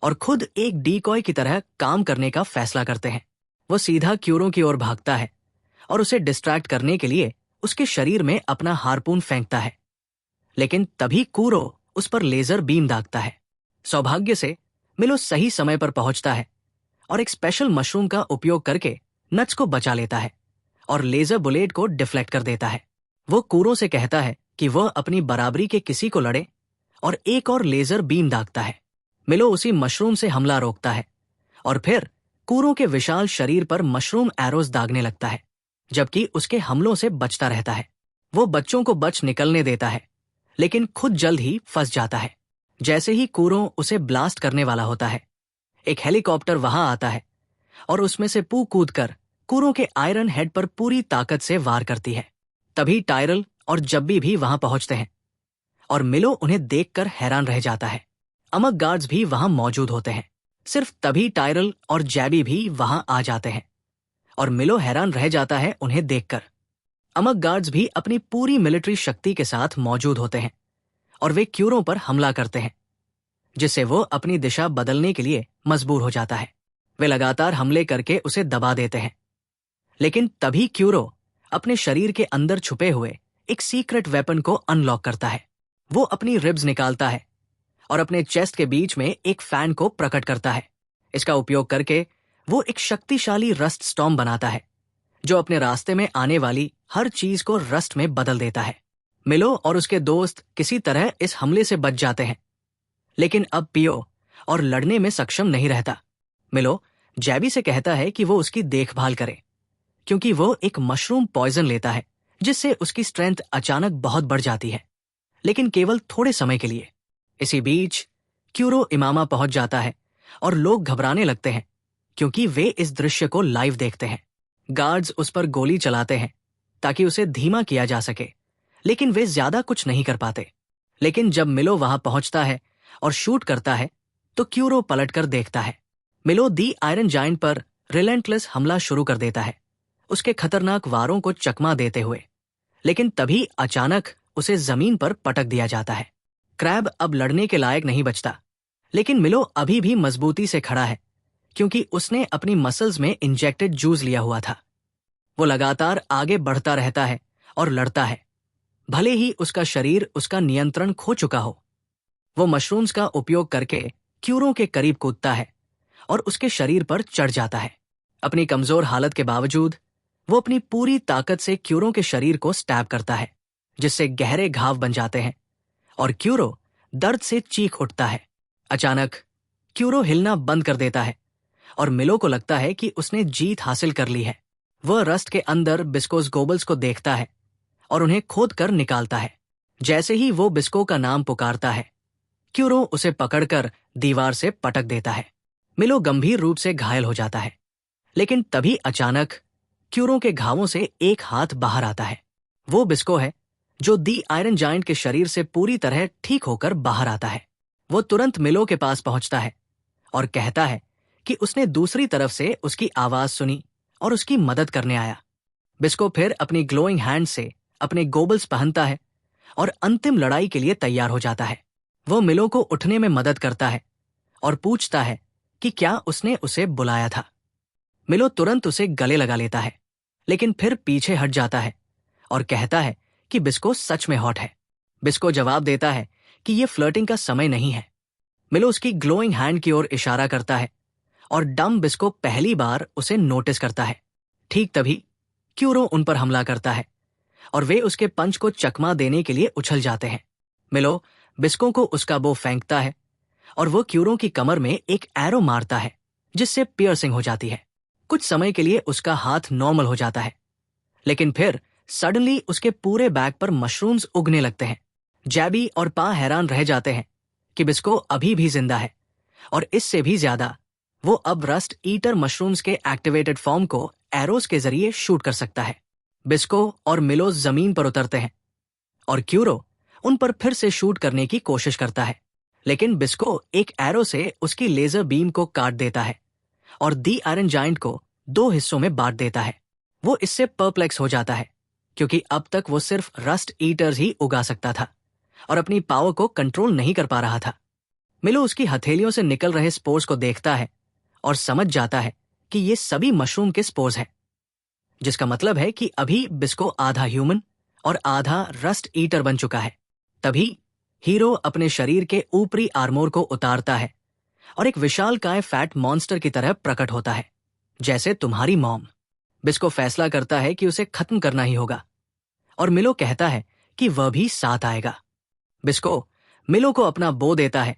और खुद एक डीकॉय की तरह काम करने का फैसला करते हैं। वो सीधा क्यूरो की ओर भागता है और उसे डिस्ट्रैक्ट करने के लिए उसके शरीर में अपना हार्पून फेंकता है, लेकिन तभी कूरो उस पर लेजर बीम दागता है। सौभाग्य से मिलो सही समय पर पहुंचता है और एक स्पेशल मशरूम का उपयोग करके नट्स को बचा लेता है और लेजर बुलेट को डिफ्लेक्ट कर देता है। वो कूरो से कहता है कि वह अपनी बराबरी के किसी को लड़े और एक और लेजर बीम दागता है। मिलो उसी मशरूम से हमला रोकता है और फिर कूरो के विशाल शरीर पर मशरूम एरोज दागने लगता है, जबकि उसके हमलों से बचता रहता है। वो बच्चों को बच निकलने देता है, लेकिन खुद जल्द ही फंस जाता है। जैसे ही कूरो उसे ब्लास्ट करने वाला होता है, एक हेलीकॉप्टर वहां आता है और उसमें से पू कूदकर कूरो के आयरन हेड पर पूरी ताकत से वार करती है। तभी टायरल और जब्बी भी वहां पहुंचते हैं और मिलो उन्हें देखकर हैरान रह जाता है। अमक गार्ड्स भी वहां मौजूद होते हैं। सिर्फ तभी टायरल और जैबी भी वहां आ जाते हैं और मिलो हैरान रह जाता है उन्हें देखकर। अमक गार्ड्स भी अपनी पूरी मिलिट्री शक्ति के साथ मौजूद होते हैं और वे क्यूरों पर हमला करते हैं, जिससे वो अपनी दिशा बदलने के लिए मजबूर हो जाता है। वे लगातार हमले करके उसे दबा देते हैं, लेकिन तभी क्यूरो अपने शरीर के अंदर छुपे हुए एक सीक्रेट वेपन को अनलॉक करता है। वो अपनी रिब्स निकालता है और अपने चेस्ट के बीच में एक फैन को प्रकट करता है। इसका उपयोग करके वो एक शक्तिशाली रस्ट स्टॉर्म बनाता है जो अपने रास्ते में आने वाली हर चीज को रस्ट में बदल देता है। मिलो और उसके दोस्त किसी तरह इस हमले से बच जाते हैं, लेकिन अब पियो और लड़ने में सक्षम नहीं रहता। मिलो जैबी से कहता है कि वो उसकी देखभाल करे क्योंकि वो एक मशरूम पॉइजन लेता है जिससे उसकी स्ट्रेंथ अचानक बहुत बढ़ जाती है, लेकिन केवल थोड़े समय के लिए। इसी बीच क्यूरो इमामा पहुंच जाता है और लोग घबराने लगते हैं क्योंकि वे इस दृश्य को लाइव देखते हैं। गार्ड्स उस पर गोली चलाते हैं ताकि उसे धीमा किया जा सके, लेकिन वे ज्यादा कुछ नहीं कर पाते। लेकिन जब मिलो वहां पहुंचता है और शूट करता है तो क्यूरो पलटकर देखता है। मिलो दी आयरन जायंट पर रिलेंटलेस हमला शुरू कर देता है, उसके खतरनाक वारों को चकमा देते हुए, लेकिन तभी अचानक उसे जमीन पर पटक दिया जाता है। क्रैब अब लड़ने के लायक नहीं बचता, लेकिन मिलो अभी भी मजबूती से खड़ा है क्योंकि उसने अपनी मसल्स में इंजेक्टेड जूस लिया हुआ था। वो लगातार आगे बढ़ता रहता है और लड़ता है, भले ही उसका शरीर उसका नियंत्रण खो चुका हो। वो मशरूम्स का उपयोग करके क्यूरो के करीब कूदता है और उसके शरीर पर चढ़ जाता है। अपनी कमजोर हालत के बावजूद वो अपनी पूरी ताकत से क्यूरो के शरीर को स्टैब करता है, जिससे गहरे घाव बन जाते हैं और क्यूरो दर्द से चीख उठता है। अचानक क्यूरो हिलना बंद कर देता है और मिलो को लगता है कि उसने जीत हासिल कर ली है। वह रस्ट के अंदर बिस्कोस गोबल्स को देखता है और उन्हें खोद कर निकालता है। जैसे ही वो बिस्को का नाम पुकारता है, क्यूरो उसे पकड़कर दीवार से पटक देता है। मिलो गंभीर रूप से घायल हो जाता है, लेकिन तभी अचानक क्यूरो के घावों से एक हाथ बाहर आता है। वो बिस्को है जो दी आयरन जायंट के शरीर से पूरी तरह ठीक होकर बाहर आता है। वो तुरंत मिलो के पास पहुंचता है और कहता है कि उसने दूसरी तरफ से उसकी आवाज सुनी और उसकी मदद करने आया। बिस्को फिर अपनी ग्लोइंग हैंड से अपने गोबल्स पहनता है और अंतिम लड़ाई के लिए तैयार हो जाता है। वो मिलो को उठने में मदद करता है और पूछता है कि क्या उसने उसे बुलाया था। मिलो तुरंत उसे गले लगा लेता है, लेकिन फिर पीछे हट जाता है और कहता है कि बिस्को सच में हॉट है। बिस्को जवाब देता है कि ये फ्लर्टिंग का समय नहीं है। मिलो उसकी ग्लोइंग हैंड की ओर इशारा करता है और डम बिस्को पहली बार उसे नोटिस करता है। ठीक तभी क्यूरो उन पर हमला करता है और वे उसके पंच को चकमा देने के लिए उछल जाते हैं। मिलो बिस्को को उसका बो फेंकता है और वो क्यूरो की कमर में एक एरो मारता है, जिससे पियर्सिंग हो जाती है। कुछ समय के लिए उसका हाथ नॉर्मल हो जाता है, लेकिन फिर सडनली उसके पूरे बैक पर मशरूम्स उगने लगते हैं। जैबी और पा हैरान रह जाते हैं कि बिस्को अभी भी जिंदा है, और इससे भी ज्यादा वो अब रस्ट ईटर मशरूम्स के एक्टिवेटेड फॉर्म को एरोस के जरिए शूट कर सकता है। बिस्को और मिलो जमीन पर उतरते हैं और क्यूरो उन पर फिर से शूट करने की कोशिश करता है, लेकिन बिस्को एक एरो से उसकी लेजर बीम को काट देता है और दी आयरन जायंट को 2 हिस्सों में बांट देता है। वो इससे परप्लेक्स हो जाता है, क्योंकि अब तक वो सिर्फ रस्ट ईटर्स ही उगा सकता था और अपनी पावर को कंट्रोल नहीं कर पा रहा था। मिलो उसकी हथेलियों से निकल रहे स्पोर्स को देखता है और समझ जाता है कि ये सभी मशरूम के स्पोर्स हैं, जिसका मतलब है कि अभी बिस्को आधा ह्यूमन और आधा रस्ट ईटर बन चुका है। तभी हीरो अपने शरीर के ऊपरी आर्मोर को उतारता है और एक विशालकाय फैट मॉन्स्टर की तरह प्रकट होता है, जैसे तुम्हारी मॉम। बिस्को फैसला करता है कि उसे खत्म करना ही होगा, और मिलो कहता है कि वह भी साथ आएगा। बिस्को मिलो को अपना बो देता है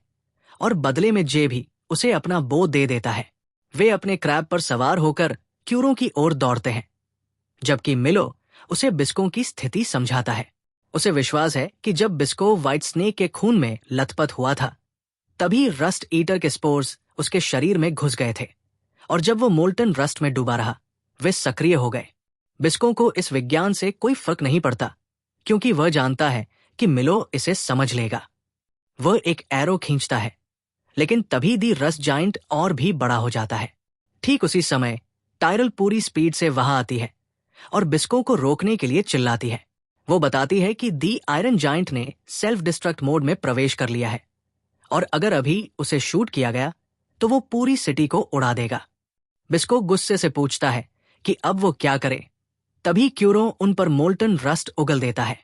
और बदले में जे भी उसे अपना बो दे देता है। वे अपने क्रैब पर सवार होकर क्यूरो की ओर दौड़ते हैं, जबकि मिलो उसे बिस्को की स्थिति समझाता है। उसे विश्वास है कि जब बिस्को व्हाइट स्नेक के खून में लथपथ हुआ था, तभी रस्ट ईटर के स्पोर्स उसके शरीर में घुस गए थे, और जब वो मोल्टन रस्ट में डूबा रहा, वे सक्रिय हो गए। बिस्को को इस विज्ञान से कोई फर्क नहीं पड़ता, क्योंकि वह जानता है कि मिलो इसे समझ लेगा। वह एक एरो खींचता है, लेकिन तभी दी रस्ट जायंट और भी बड़ा हो जाता है। ठीक उसी समय टायरल पूरी स्पीड से वहां आती है और बिस्को को रोकने के लिए चिल्लाती है। वो बताती है कि दी आयरन जायंट ने सेल्फ डिस्ट्रक्ट मोड में प्रवेश कर लिया है, और अगर अभी उसे शूट किया गया तो वो पूरी सिटी को उड़ा देगा। बिस्को गुस्से से पूछता है कि अब वो क्या करे। तभी क्यूरो उन पर मोल्टन रस्ट उगल देता है।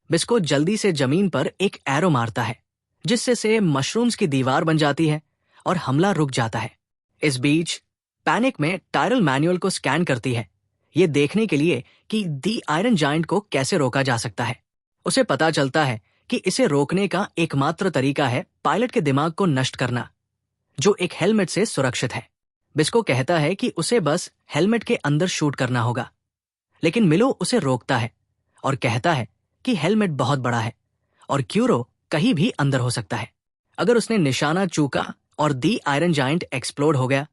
बिस्को जल्दी से जमीन पर एक एरो मारता है, जिससे से मशरूम्स की दीवार बन जाती है और हमला रुक जाता है। इस बीच पैनिक में टायरल मैनुअल को स्कैन करती है, ये देखने के लिए कि दी आयरन जायंट को कैसे रोका जा सकता है। उसे पता चलता है कि इसे रोकने का एकमात्र तरीका है पायलट के दिमाग को नष्ट करना, जो एक हेलमेट से सुरक्षित है। बिस्को कहता है कि उसे बस हेलमेट के अंदर शूट करना होगा, लेकिन मिलो उसे रोकता है और कहता है कि हेलमेट बहुत बड़ा है और क्यूरो कहीं भी अंदर हो सकता है। अगर उसने निशाना चूका और दी आयरन जायंट एक्सप्लोड हो गया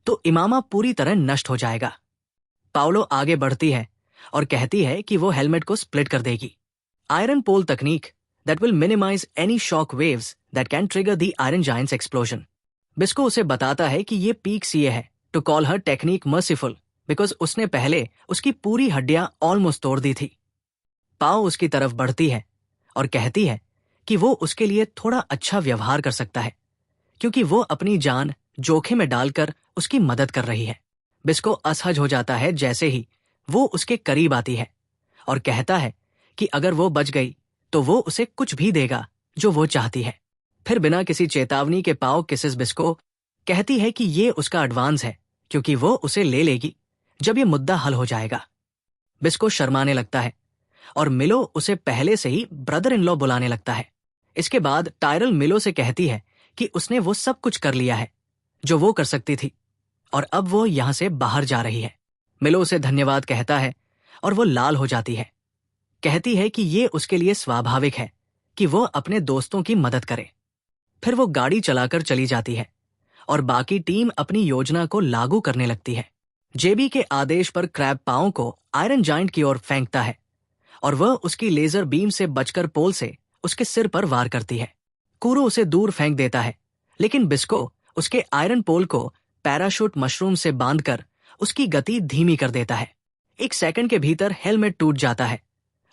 तो इमामा पूरी तरह नष्ट हो जाएगा। पाओलो आगे बढ़ती है और कहती है कि वो हेलमेट को स्प्लिट कर देगी। आयरन पोल तकनीक that will minimize any shock waves that can trigger the iron giant's explosion. बिस्को उसे बताता है कि ये पीक सीए है to call her technique merciful because उसने पहले उसकी पूरी हड्डियां ऑलमोस्ट तोड़ दी थी। पाओ उसकी तरफ बढ़ती है और कहती है कि वो उसके लिए थोड़ा अच्छा व्यवहार कर सकता है, क्योंकि वो अपनी जान जोखिम में डालकर उसकी मदद कर रही है। बिस्को असहज हो जाता है जैसे ही वो उसके करीब आती है और कहता है कि अगर वो बच गई तो वो उसे कुछ भी देगा जो वो चाहती है। फिर बिना किसी चेतावनी के पाओ किसिस बिस्को कहती है कि ये उसका एडवांस है, क्योंकि वो उसे ले लेगी जब ये मुद्दा हल हो जाएगा। बिस्को शर्माने लगता है और मिलो उसे पहले से ही ब्रदर इन लॉ बुलाने लगता है। इसके बाद टायरल मिलो से कहती है कि उसने वो सब कुछ कर लिया है जो वो कर सकती थी, और अब वो यहां से बाहर जा रही है। मिलो उसे धन्यवाद कहता है और वो लाल हो जाती है। कहती है कि ये उसके लिए स्वाभाविक है कि वो अपने दोस्तों की मदद करे। फिर वो गाड़ी चलाकर चली जाती है और बाकी टीम अपनी योजना को लागू करने लगती है। जेबी के आदेश पर क्रैब पाओ को आयरन जाइंट की ओर फेंकता है और वह उसकी लेजर बीम से बचकर पोल से उसके सिर पर वार करती है। कूरो उसे दूर फेंक देता है, लेकिन बिस्को उसके आयरन पोल को पैराशूट मशरूम से बांधकर उसकी गति धीमी कर देता है। 1 सेकंड के भीतर हेलमेट टूट जाता है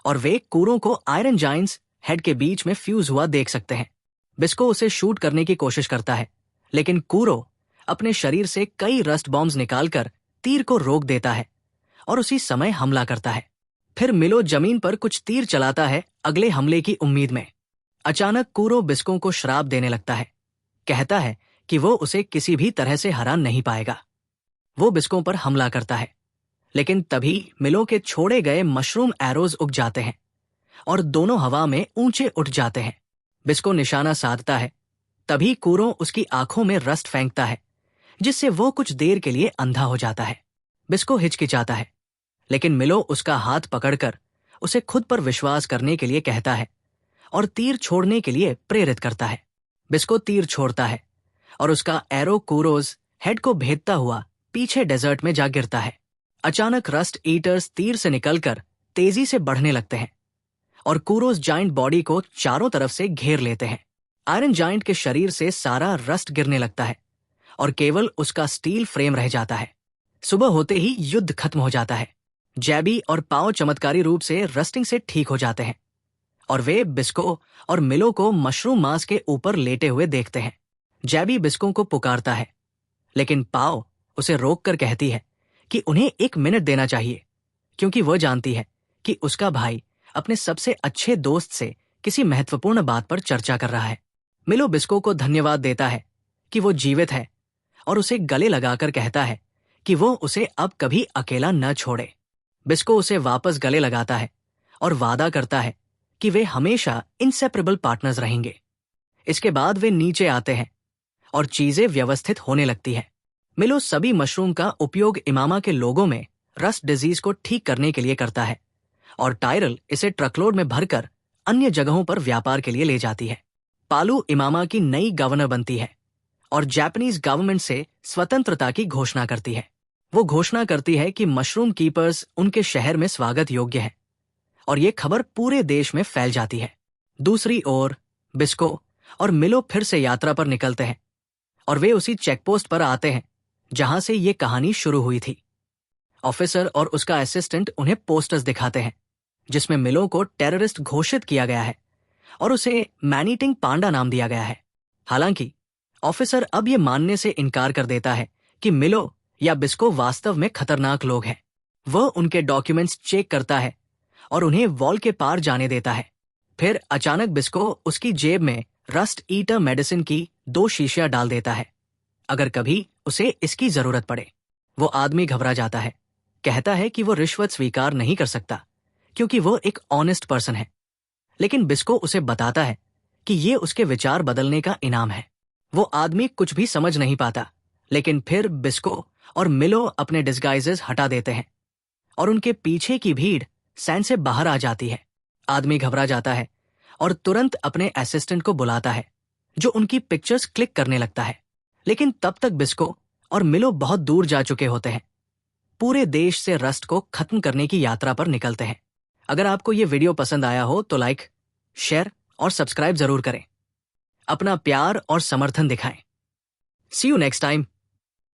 और वे कूरो को आयरन जाइंट्स हेड के बीच में फ्यूज हुआ देख सकते हैं। बिस्को उसे शूट करने की कोशिश करता है, लेकिन कूरो अपने शरीर से कई रस्ट बॉम्ब्स निकालकर तीर को रोक देता है और उसी समय हमला करता है। फिर मिलो जमीन पर कुछ तीर चलाता है अगले हमले की उम्मीद में। अचानक कूरो बिस्को को श्राप देने लगता है। कहता है कि वो उसे किसी भी तरह से हरा नहीं पाएगा। वो बिस्को पर हमला करता है, लेकिन तभी मिलो के छोड़े गए मशरूम एरोज उग जाते हैं और दोनों हवा में ऊंचे उठ जाते हैं। बिस्को निशाना साधता है, तभी कूरो उसकी आंखों में रस्ट फेंकता है, जिससे वो कुछ देर के लिए अंधा हो जाता है। बिस्को हिचकिचाता है, लेकिन मिलो उसका हाथ पकड़कर उसे खुद पर विश्वास करने के लिए कहता है और तीर छोड़ने के लिए प्रेरित करता है। बिस्को तीर छोड़ता है और उसका एरो कूरोज हेड को भेदता हुआ पीछे डेजर्ट में जा गिरता है। अचानक रस्ट ईटर्स तीर से निकलकर तेजी से बढ़ने लगते हैं और कूरोज जाइंट बॉडी को चारों तरफ से घेर लेते हैं। आयरन जाइंट के शरीर से सारा रस्ट गिरने लगता है और केवल उसका स्टील फ्रेम रह जाता है। सुबह होते ही युद्ध खत्म हो जाता है। जैबी और पाओ चमत्कारी रूप से रस्टिंग से ठीक हो जाते हैं और वे बिस्को और मिलो को मशरूम मांस के ऊपर लेटे हुए देखते हैं। जैबी बिस्को को पुकारता है, लेकिन पाओ उसे रोककर कहती है कि उन्हें 1 मिनट देना चाहिए, क्योंकि वह जानती है कि उसका भाई अपने सबसे अच्छे दोस्त से किसी महत्वपूर्ण बात पर चर्चा कर रहा है। मिलो बिस्को को धन्यवाद देता है कि वो जीवित है और उसे गले लगाकर कहता है कि वो उसे अब कभी अकेला न छोड़े। बिस्को उसे वापस गले लगाता है और वादा करता है कि वे हमेशा इंसेपरेबल पार्टनर्स रहेंगे। इसके बाद वे नीचे आते हैं और चीजें व्यवस्थित होने लगती हैं। मिलो सभी मशरूम का उपयोग इमामा के लोगों में रस्ट डिजीज को ठीक करने के लिए करता है और टायरल इसे ट्रकलोड में भरकर अन्य जगहों पर व्यापार के लिए ले जाती है। पालू इमामा की नई गवर्नर बनती है और जापानीज गवर्नमेंट से स्वतंत्रता की घोषणा करती है। वो घोषणा करती है कि मशरूम कीपर्स उनके शहर में स्वागत योग्य है और ये खबर पूरे देश में फैल जाती है। दूसरी ओर बिस्को और मिलो फिर से यात्रा पर निकलते हैं और वे उसी चेकपोस्ट पर आते हैं जहां से ये कहानी शुरू हुई थी। ऑफिसर और उसका असिस्टेंट उन्हें पोस्टर्स दिखाते हैं जिसमें मिलो को टेररिस्ट घोषित किया गया है और उसे मैनीटिंग पांडा नाम दिया गया है। हालांकि ऑफिसर अब ये मानने से इनकार कर देता है कि मिलो या बिस्को वास्तव में खतरनाक लोग हैं। वह उनके डॉक्यूमेंट्स चेक करता है और उन्हें वॉल के पार जाने देता है। फिर अचानक बिस्को उसकी जेब में रस्ट ईटर मेडिसिन की 2 शीशियां डाल देता है, अगर कभी उसे इसकी जरूरत पड़े। वो आदमी घबरा जाता है, कहता है कि वो रिश्वत स्वीकार नहीं कर सकता क्योंकि वो एक ऑनेस्ट पर्सन है, लेकिन बिस्को उसे बताता है कि ये उसके विचार बदलने का इनाम है। वो आदमी कुछ भी समझ नहीं पाता, लेकिन फिर बिस्को और मिलो अपने डिस्गाइजेस हटा देते हैं और उनके पीछे की भीड़ सैन से बाहर आ जाती है। आदमी घबरा जाता है और तुरंत अपने असिस्टेंट को बुलाता है जो उनकी पिक्चर्स क्लिक करने लगता है, लेकिन तब तक बिस्को और मिलो बहुत दूर जा चुके होते हैं। पूरे देश से रस्ट को खत्म करने की यात्रा पर निकलते हैं। अगर आपको ये वीडियो पसंद आया हो तो लाइक, शेयर और सब्सक्राइब जरूर करें। अपना प्यार और समर्थन दिखाएं। सी यू नेक्स्ट टाइम।